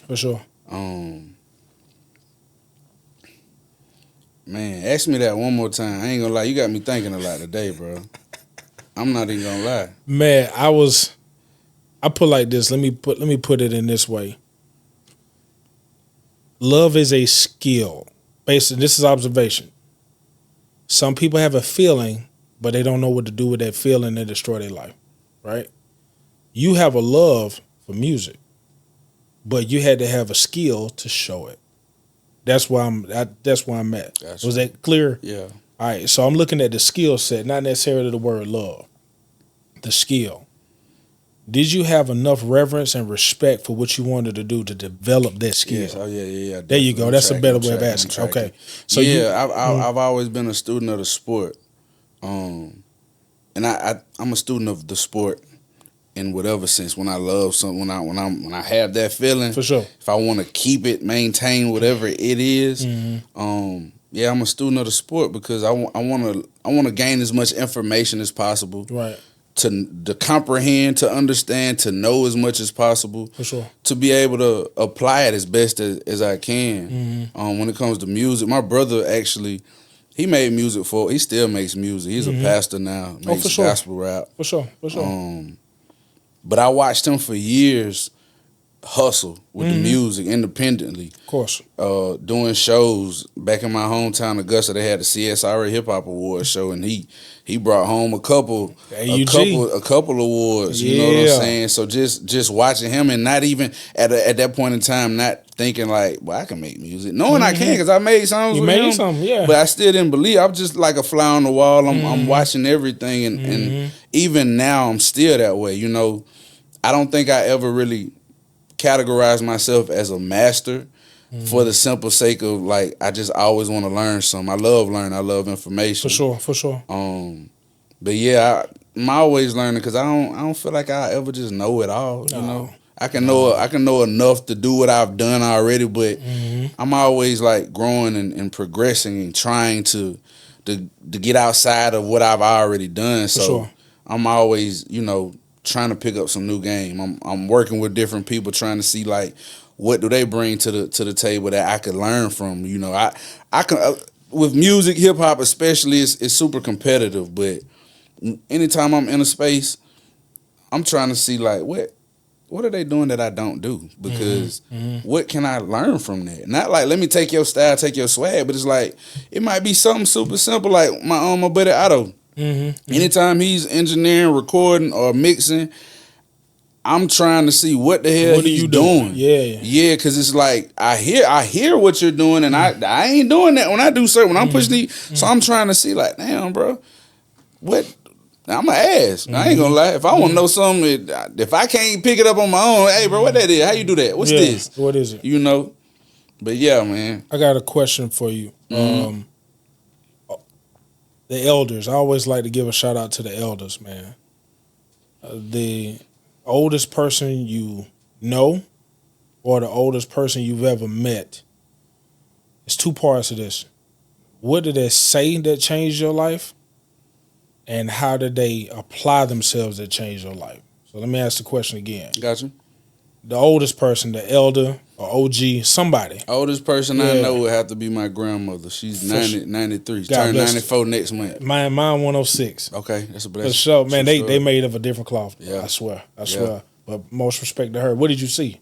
For sure. Man, ask me that one more time. I ain't gonna lie, you got me thinking a lot today, bro. I'm not even gonna lie. Man, I put like this. Let me put it in this way. Love is a skill. Basically, this is observation. Some people have a feeling, but they don't know what to do with that feeling and destroy their life. Right? You have a love for music, but you had to have a skill to show it. That's why I'm at. Gotcha. Was that clear? Yeah. All right. So I'm looking at the skill set, not necessarily the word love. The skill. Did you have enough reverence and respect for what you wanted to do to develop that skill? Yes. Oh yeah. There you go. That's a better way of asking. Okay. So I've always been a student of the sport, and I'm a student of the sport in whatever sense. When I love something, when I have that feeling, for sure. If I want to keep it, maintain whatever it is, I'm a student of the sport, because I want to gain as much information as possible. Right. To comprehend, to understand, to know as much as possible. For sure. To be able to apply it as best as I can. When it comes to music, my brother actually, he made music he still makes music. He's a pastor now, makes gospel rap. For sure. But I watched him for years hustle with the music independently. Of course. Doing shows back in my hometown, Augusta. They had the CSRA Hip Hop Awards show, and he brought home a couple awards. You know what I'm saying? So just watching him, and not even at that point in time, not thinking like, well, I can make music, knowing I can, because I made songs. You made some, yeah. But I still didn't believe. I was just like a fly on the wall. I'm watching everything, and even now I'm still that way. You know, I don't think I ever really categorize myself as a master, for the simple sake of like, I just always want to learn something. I love learning. I love information. For sure. But yeah, I'm always learning, because I don't feel like I ever just know it all. No. You know, I can know enough to do what I've done already, but I'm always like growing and progressing and trying to get outside of what I've already done. So I'm always, you know, trying to pick up some new game. I'm working with different people, trying to see like, what do they bring to the table that I could learn from. You know, I can with music, hip hop especially, it's super competitive. But anytime I'm in a space, I'm trying to see like, what are they doing that I don't do? Because what can I learn from that? Not like, let me take your style, take your swag, but it's like, it might be something super simple, like my buddy Otto. Anytime he's engineering, recording, or mixing, I'm trying to see what the hell he's doing. Yeah, because it's like, I hear what you're doing, and I ain't doing that when I do certain, when I'm pushing these. So I'm trying to see like, damn, bro, what? I'm going to ask. I ain't going to lie. If I want to know something, if I can't pick it up on my own, hey, bro, what that is? How you do that? What's this? What is it? You know? But yeah, man. I got a question for you. The elders. I always like to give a shout out to the elders, man. The oldest person you know, or the oldest person you've ever met. It's two parts of this. What did they say that changed your life? And how did they apply themselves that changed your life? So let me ask the question again. Gotcha. The oldest person, the elder or OG, somebody. Oldest person I know would have to be my grandmother. She's 93. She's turning 94 next month. Mine 106. Okay, that's a blessing. For sure, man. They made of a different cloth. Yeah. I swear. But most respect to her. What did you see?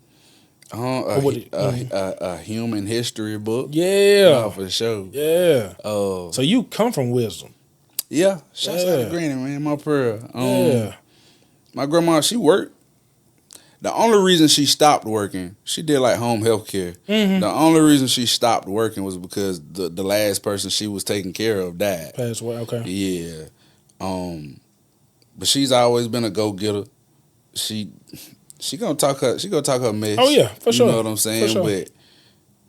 A human history book. Yeah. For sure. Yeah. So you come from wisdom. Yeah. Shouts out to Granny, man. My prayer. My grandma, she worked. The only reason she stopped working, she did like home health care. The only reason she stopped working was because the last person she was taking care of died. Passed away, okay. Yeah. But she's always been a go-getter. She gonna talk her mess. Oh yeah, for sure. You know what I'm saying? Sure. But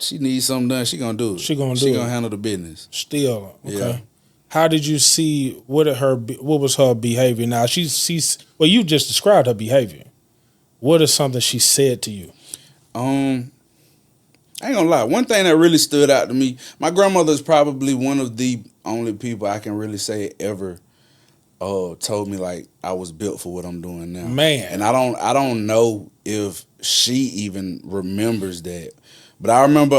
she needs something done, she gonna do it. She gonna handle the business. Still, okay. Yeah. How did you see what was her behavior? Now she's you just described her behavior. What is something she said to you? I ain't gonna lie. One thing that really stood out to me, my grandmother is probably one of the only people I can really say ever told me like I was built for what I'm doing now. Man. And I don't know if she even remembers that. But I remember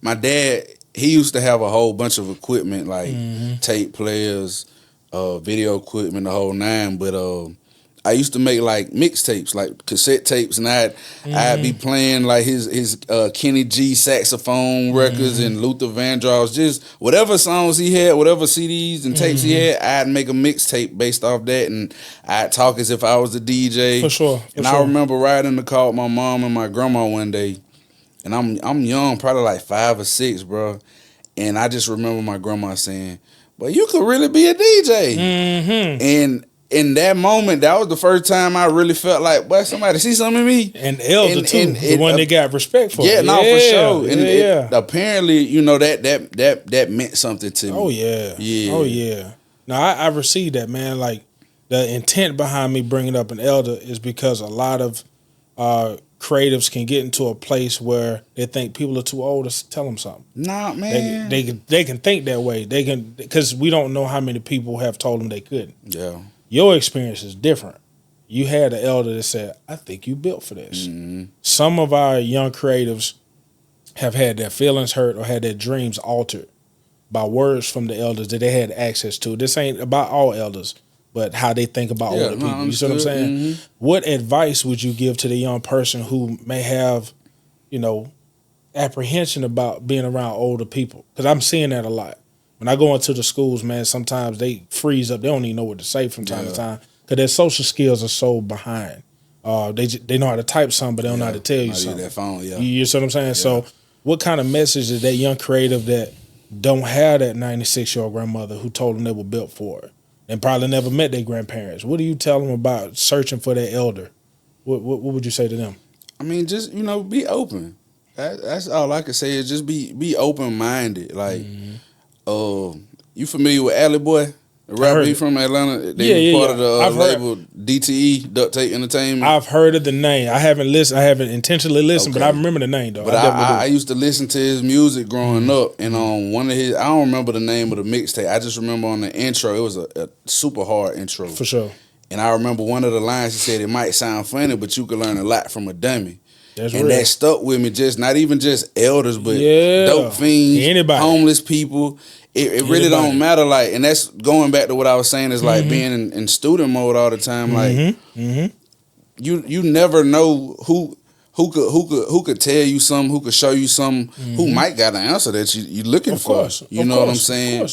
my dad, he used to have a whole bunch of equipment like tape players, video equipment, the whole nine, but I used to make like mixtapes, like cassette tapes, and I'd be playing like his Kenny G saxophone records and Luther Vandross, just whatever songs he had, whatever CDs and tapes he had, I'd make a mixtape based off that, and I'd talk as if I was the DJ. For sure. I remember riding in the car with my mom and my grandma one day, and I'm young, probably like 5 or 6, bro, and I just remember my grandma saying, "Well, you could really be a DJ," and in that moment, that was the first time I really felt like, boy, somebody see something in me. And elder too, the one they got respect for. Yeah, no, for sure. And apparently, you know, that meant something to me. Oh yeah. Oh yeah. Now I received that, man. Like the intent behind me bringing up an elder is because a lot of creatives can get into a place where they think people are too old to tell them something. Nah, man. They can think that way. They can, because we don't know how many people have told them they couldn't. Yeah. Your experience is different. You had an elder that said, I think you built for this. Some of our young creatives have had their feelings hurt or had their dreams altered by words from the elders that they had access to. This ain't about all elders, but how they think about older people. You see what I'm saying? Mm-hmm. What advice would you give to the young person who may have, apprehension about being around older people? Because I'm seeing that a lot. When I go into the schools, man, sometimes they freeze up. They don't even know what to say from time to time because their social skills are so behind. They know how to type something, but they don't know how to tell you something. That phone, You see what I'm saying? Yeah. So what kind of message is that young creative that don't have that 96-year-old grandmother who told them they were built for it and probably never met their grandparents? What do you tell them about searching for their elder? What would you say to them? I mean, just, be open. That's all I can say is just be open-minded. Like, you familiar with Alley Boy? The rapper, he from Atlanta. They were part of the label DTE, Duct Tape Entertainment. I've heard of the name. I haven't listened. I haven't intentionally listened, but I remember the name though. But I used to listen to his music growing up, and on one of his, I don't remember the name of the mixtape. I just remember on the intro, it was a super hard intro for sure. And I remember one of the lines he said, "It might sound funny, but you can learn a lot from a dummy." That's and real. That stuck with me. Just not even just elders, but dope fiends, homeless people. It really don't matter. Like, and that's going back to what I was saying is like being in student mode all the time. Like, you never know who could tell you something, who could show you something, who might got an answer that you looking for. You know what I'm saying?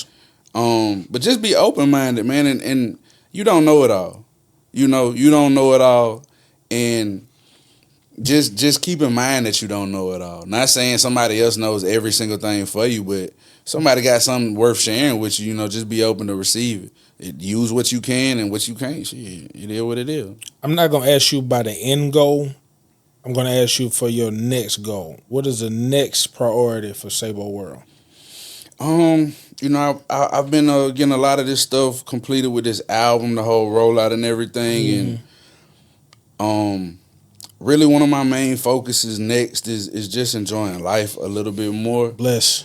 But just be open minded, man, and you don't know it all. You don't know it all, and just keep in mind that you don't know it all. Not saying somebody else knows every single thing for you, but somebody got something worth sharing with you. Just be open to receive it. Use what you can and what you can't. Shit, it is what it is. I'm not gonna ask you about the end goal. I'm gonna ask you for your next goal. What is the next priority for Sabo World? I've been getting a lot of this stuff completed with this album, the whole rollout and everything, and really one of my main focuses next is just enjoying life a little bit more.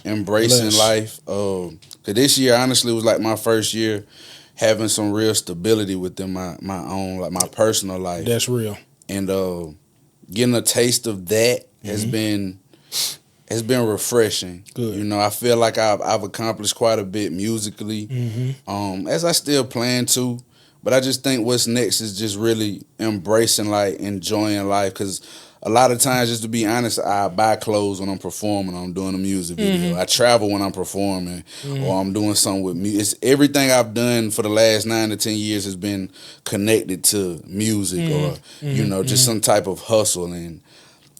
Embracing life. Cause this year honestly was like my first year having some real stability within my own, like my personal life. That's real. And getting a taste of that has been refreshing. Good. I feel like I've accomplished quite a bit musically. As I still plan to. But I just think what's next is just really embracing, like, enjoying life. Because a lot of times, just to be honest, I buy clothes when I'm performing, I'm doing a music video. I travel when I'm performing, or I'm doing something with music. It's everything I've done for the last 9 to 10 years has been connected to music or, just some type of hustle. And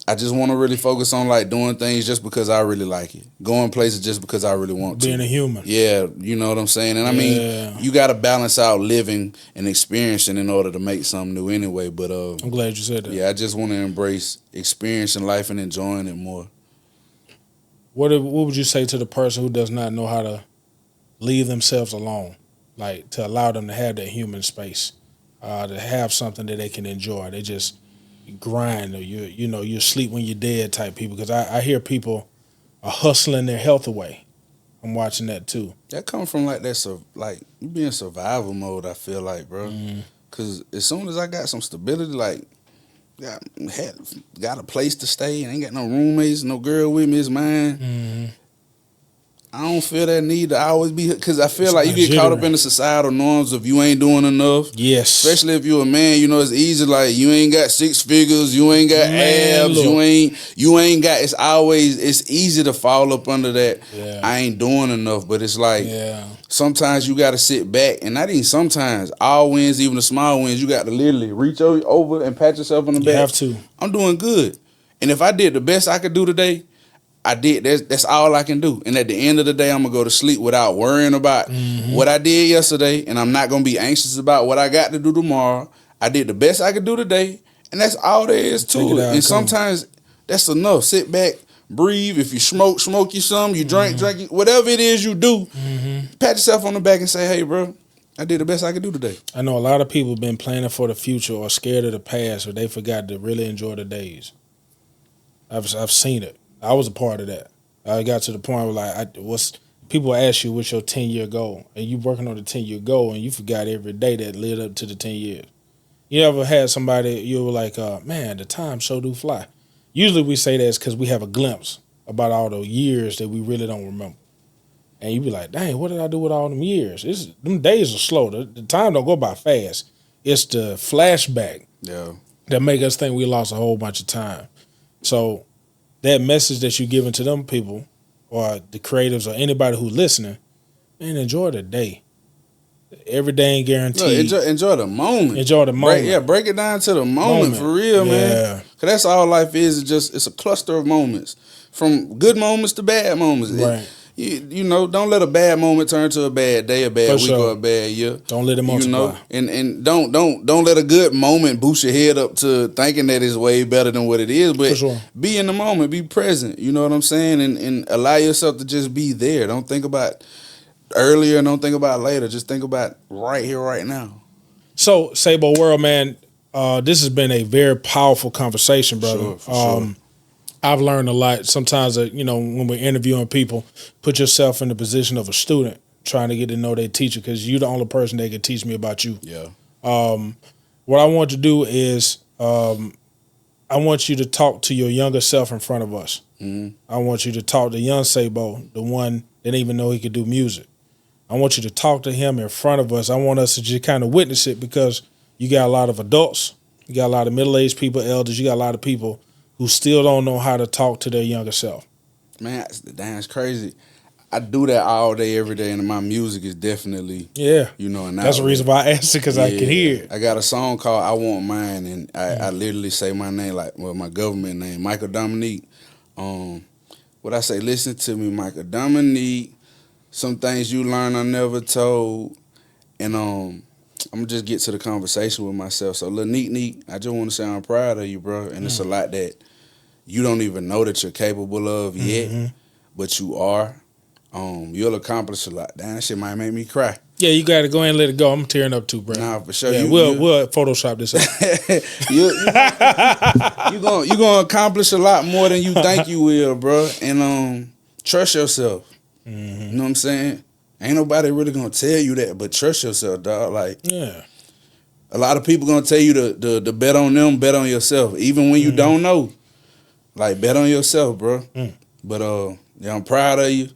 I just want to really focus on, like, doing things just because I really like it. Going places just because I really want to. Being a human. Yeah, you know what I'm saying? And I mean, you got to balance out living and experiencing in order to make something new anyway. But I'm glad you said that. Yeah, I just want to embrace experiencing life and enjoying it more. What would you say to the person who does not know how to leave themselves alone? Like, to allow them to have that human space, to have something that they can enjoy. They just grind, or you sleep when you're dead type people, because I hear people are hustling their health away. I'm watching that too. That comes from like you be in survival mode, I feel like, bro. Because as soon as I got some stability, like got a place to stay and ain't got no roommates, no girl with me, it's mine. I don't feel that need to always be, because I feel like you get caught up in the societal norms of you ain't doing enough. Yes. Especially if you're a man, it's easy, like you ain't got 6 figures, you ain't got abs, you ain't got, it's easy to fall up under that. Yeah. I ain't doing enough, but it's like sometimes you got to sit back, and not even sometimes, all wins, even the small wins, you got to literally reach over and pat yourself on the back. You have to. I'm doing good. And if I did the best I could do today, I did. That's all I can do. And at the end of the day, I'm going to go to sleep without worrying about what I did yesterday, and I'm not going to be anxious about what I got to do tomorrow. I did the best I could do today, and that's all there is to it. And sometimes that's enough. Sit back, breathe. If you smoke you some. You drink, whatever it is you do, pat yourself on the back and say, hey, bro, I did the best I could do today. I know a lot of people have been planning for the future or scared of the past, or they forgot to really enjoy the days. I've seen it. I was a part of that. I got to the point where people ask you what's your 10-year goal, and you working on the 10-year goal, and you forgot every day that led up to the 10 years. You ever had somebody, you were like, man, the time so do fly. Usually we say that's because we have a glimpse about all the years that we really don't remember. And you be like, dang, what did I do with all them years? Them days are slow. The time don't go by fast. It's the flashback that make us think we lost a whole bunch of time. So that message that you're giving to them people or the creatives or anybody who's listening, man, enjoy the day. Every day ain't guaranteed. Look, enjoy the moment. Enjoy the moment. Break it down to the moment. For real, man. Because that's all life is. It's a cluster of moments. From good moments to bad moments. Right. You know, don't let a bad moment turn to a bad day, a bad week, or a bad year. Don't let it multiply. You know, and don't let a good moment boost your head up to thinking that it's way better than what it is. But be in the moment, be present. You know what I'm saying? And allow yourself to just be there. Don't think about earlier, don't think about later. Just think about right here, right now. So, Sabo World, man, this has been a very powerful conversation, brother. Sure. I've learned a lot. Sometimes, when we're interviewing people, put yourself in the position of a student trying to get to know their teacher because you're the only person that can teach me about you. Yeah. What I want to do is I want you to talk to your younger self in front of us. Mm-hmm. I want you to talk to young Sabo, the one that didn't even know he could do music. I want you to talk to him in front of us. I want us to just kind of witness it because you got a lot of adults, you got a lot of middle-aged people, elders, you got a lot of people who still don't know how to talk to their younger self. Man, that's crazy. I do that all day, every day, and my music is definitely, and that's the reason why I asked it, because I can hear it. I got a song called I Want Mine, and I literally say my name, my government name, Michael Dominique. What I say, listen to me, Michael Dominique, some things you learn I never told, and I'm going to just get to the conversation with myself. So, Lil Neat, I just want to say I'm proud of you, bro, and it's a lot that you don't even know that you're capable of yet, but you are. You'll accomplish a lot. Damn, that shit might make me cry. Yeah, you got to go ahead and let it go. I'm tearing up too, bro. Nah, for sure. Yeah, we'll Photoshop this up. You're gonna accomplish a lot more than you think you will, bro. And trust yourself. You know what I'm saying? Ain't nobody really gonna tell you that, but trust yourself, dog. Like, a lot of people gonna tell you to bet on them, bet on yourself, even when you don't know. Like, bet on yourself, bro. But I'm proud of you,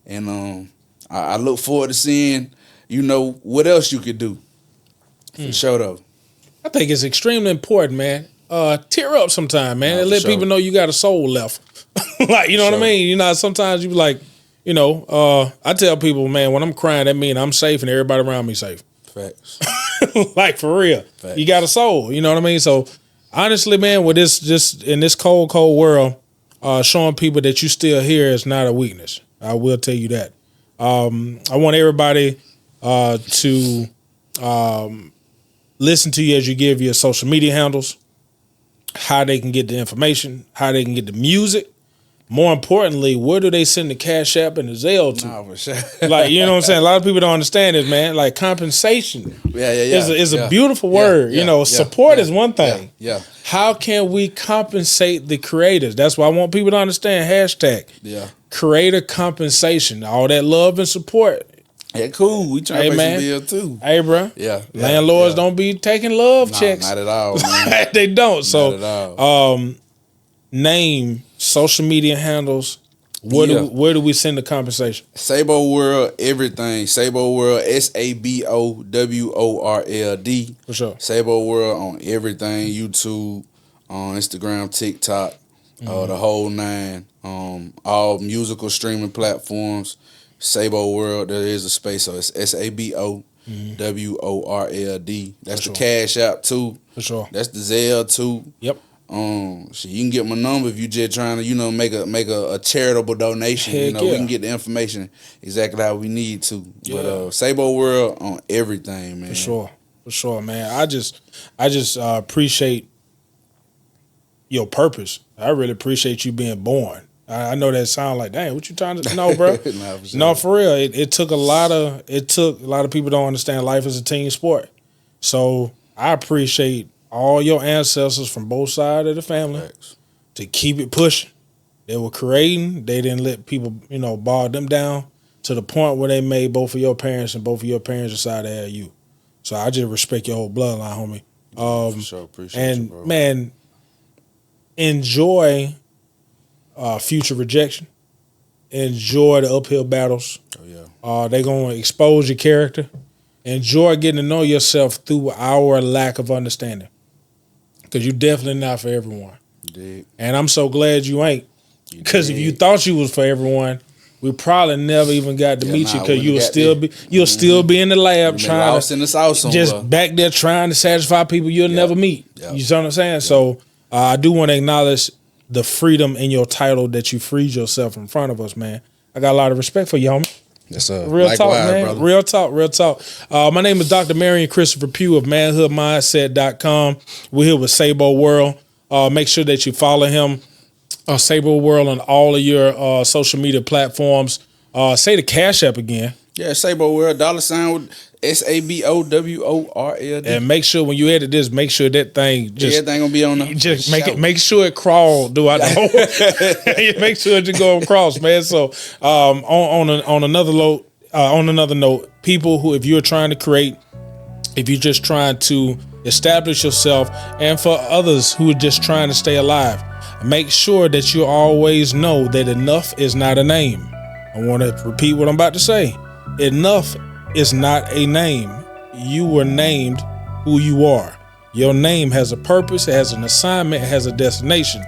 and I look forward to seeing, what else you could do. For sure, though. I think it's extremely important, man. Tear up sometime, man, and let people know you got a soul left. Like, you know what I mean? Sometimes you be like, I tell people, man, when I'm crying, that means I'm safe and everybody around me safe. Facts. Like, for real. Facts. You got a soul, you know what I mean? So, honestly, man, with this, just in this cold, cold world, showing people that you still here is not a weakness. I will tell you that. I want everybody to listen to you as you give your social media handles, how they can get the information, how they can get the music. More importantly, where do they send the Cash App and the Zelle to? Nah, for sure. Like, you know what I'm saying? A lot of people don't understand this, man. Like, compensation is a beautiful word. Support is one thing. Yeah. How can we compensate the creators? That's why I want people to understand hashtag. Yeah. Creator compensation. All that love and support. Yeah, cool. We trying to pay some bill too. Hey, bro. Yeah. Landlords don't be taking love checks. Not at all, man. They don't. So, not at all. Name, social media handles. Where do we send the compensation? Sabo World, everything. Sabo World, SABOWORLD. For sure. Sabo World on everything. YouTube, on Instagram, TikTok, the whole nine. All musical streaming platforms. Sabo World, there is a space, so it's SABOWORLD. That's the Cash App too. For sure. That's the Zelle too. Yep. You can get my number if you just trying to, make a charitable donation. We can get the information exactly how we need to. Yeah. But Sabo World on everything, man. For sure, man. I just appreciate your purpose. I really appreciate you being born. I know that sound like, dang, what you trying to know, bro? Nah, for sure. No, for real. It took a lot of people don't understand life as a team sport. So I appreciate all your ancestors from both sides of the family to keep it pushing. They were creating. They didn't let people, bog them down to the point where they made both of your parents and both of your parents decide to have you. So I just respect your whole bloodline, homie. For sure. Appreciate you, bro. Man, enjoy Future Rejection. enjoy the uphill battles. Oh yeah. They're going to expose your character. Enjoy getting to know yourself through our lack of understanding. Because you're definitely not for everyone. Dig. And I'm so glad you ain't. Because if you thought you was for everyone, we probably never even got to meet you, because you'll still be in the lab trying lost in the South somewhere. Just back there trying to satisfy people you'll never meet. You see what I'm saying? So I do want to acknowledge the freedom in your title that you freed yourself in front of us, man. I got a lot of respect for you, homie. Yes, sir. Real Likewise, talk, man. brother. Real talk. My name is Dr. Marion Christopher Pugh of manhoodmindset.com. We're here with Sabo World. Make sure that you follow him, Sabo World, on all of your social media platforms. Say the Cash App again. Yeah, Sabo World, $ with SABOWORLD. And make sure when you edit this, make sure that thing just everything gonna be on the just make sure it crawl throughout the whole. Make sure it just go across, man. So on another note, people who, if you're trying to create, if you're just trying to establish yourself, and for others who are just trying to stay alive, make sure that you always know that enough is not a name. I want to repeat what I'm about to say. Enough is not a name. You were named who you are. Your name has a purpose, it has an assignment, it has a destination.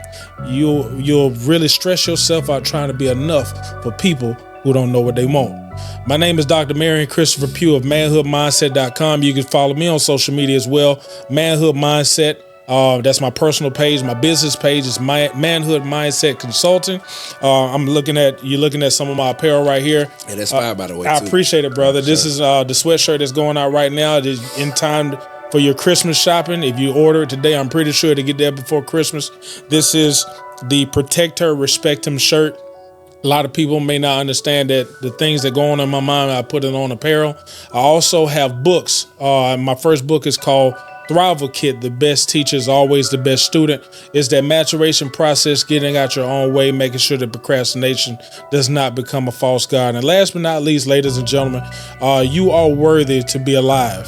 You'll really stress yourself out trying to be enough for people who don't know what they want. My name is Dr. Marion Christopher Pugh of manhoodmindset.com. You can follow me on social media as well. Manhood Mindset. That's my personal page. My business page is Manhood Mindset Consulting. You're looking at some of my apparel right here. Yeah, that's fire, by the way. I appreciate it, brother. This is the sweatshirt that's going out right now. It is in time for your Christmas shopping. If you order it today, I'm pretty sure to get there before Christmas. This is the Protect Her, Respect Him shirt. A lot of people may not understand that the things that go on in my mind, I put it on apparel. I also have books. My first book is called Thrival Kit, The Best Teacher is Always the Best Student. It's that maturation process, getting out your own way, making sure that procrastination does not become a false god. And last but not least, ladies and gentlemen, you are worthy to be alive.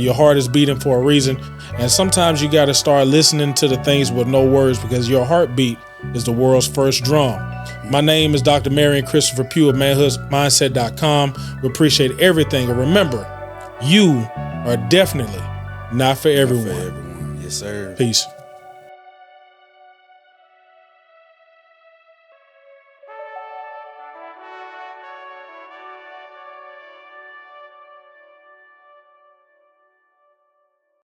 Your heart is beating for a reason. And sometimes you got to start listening to the things with no words, because your heartbeat is the world's first drum. My name is Dr. Marion Christopher Pugh of manhoodmindset.com. We appreciate everything. And remember, you are definitely not for everyone. Not for everyone. Yes, sir. Peace.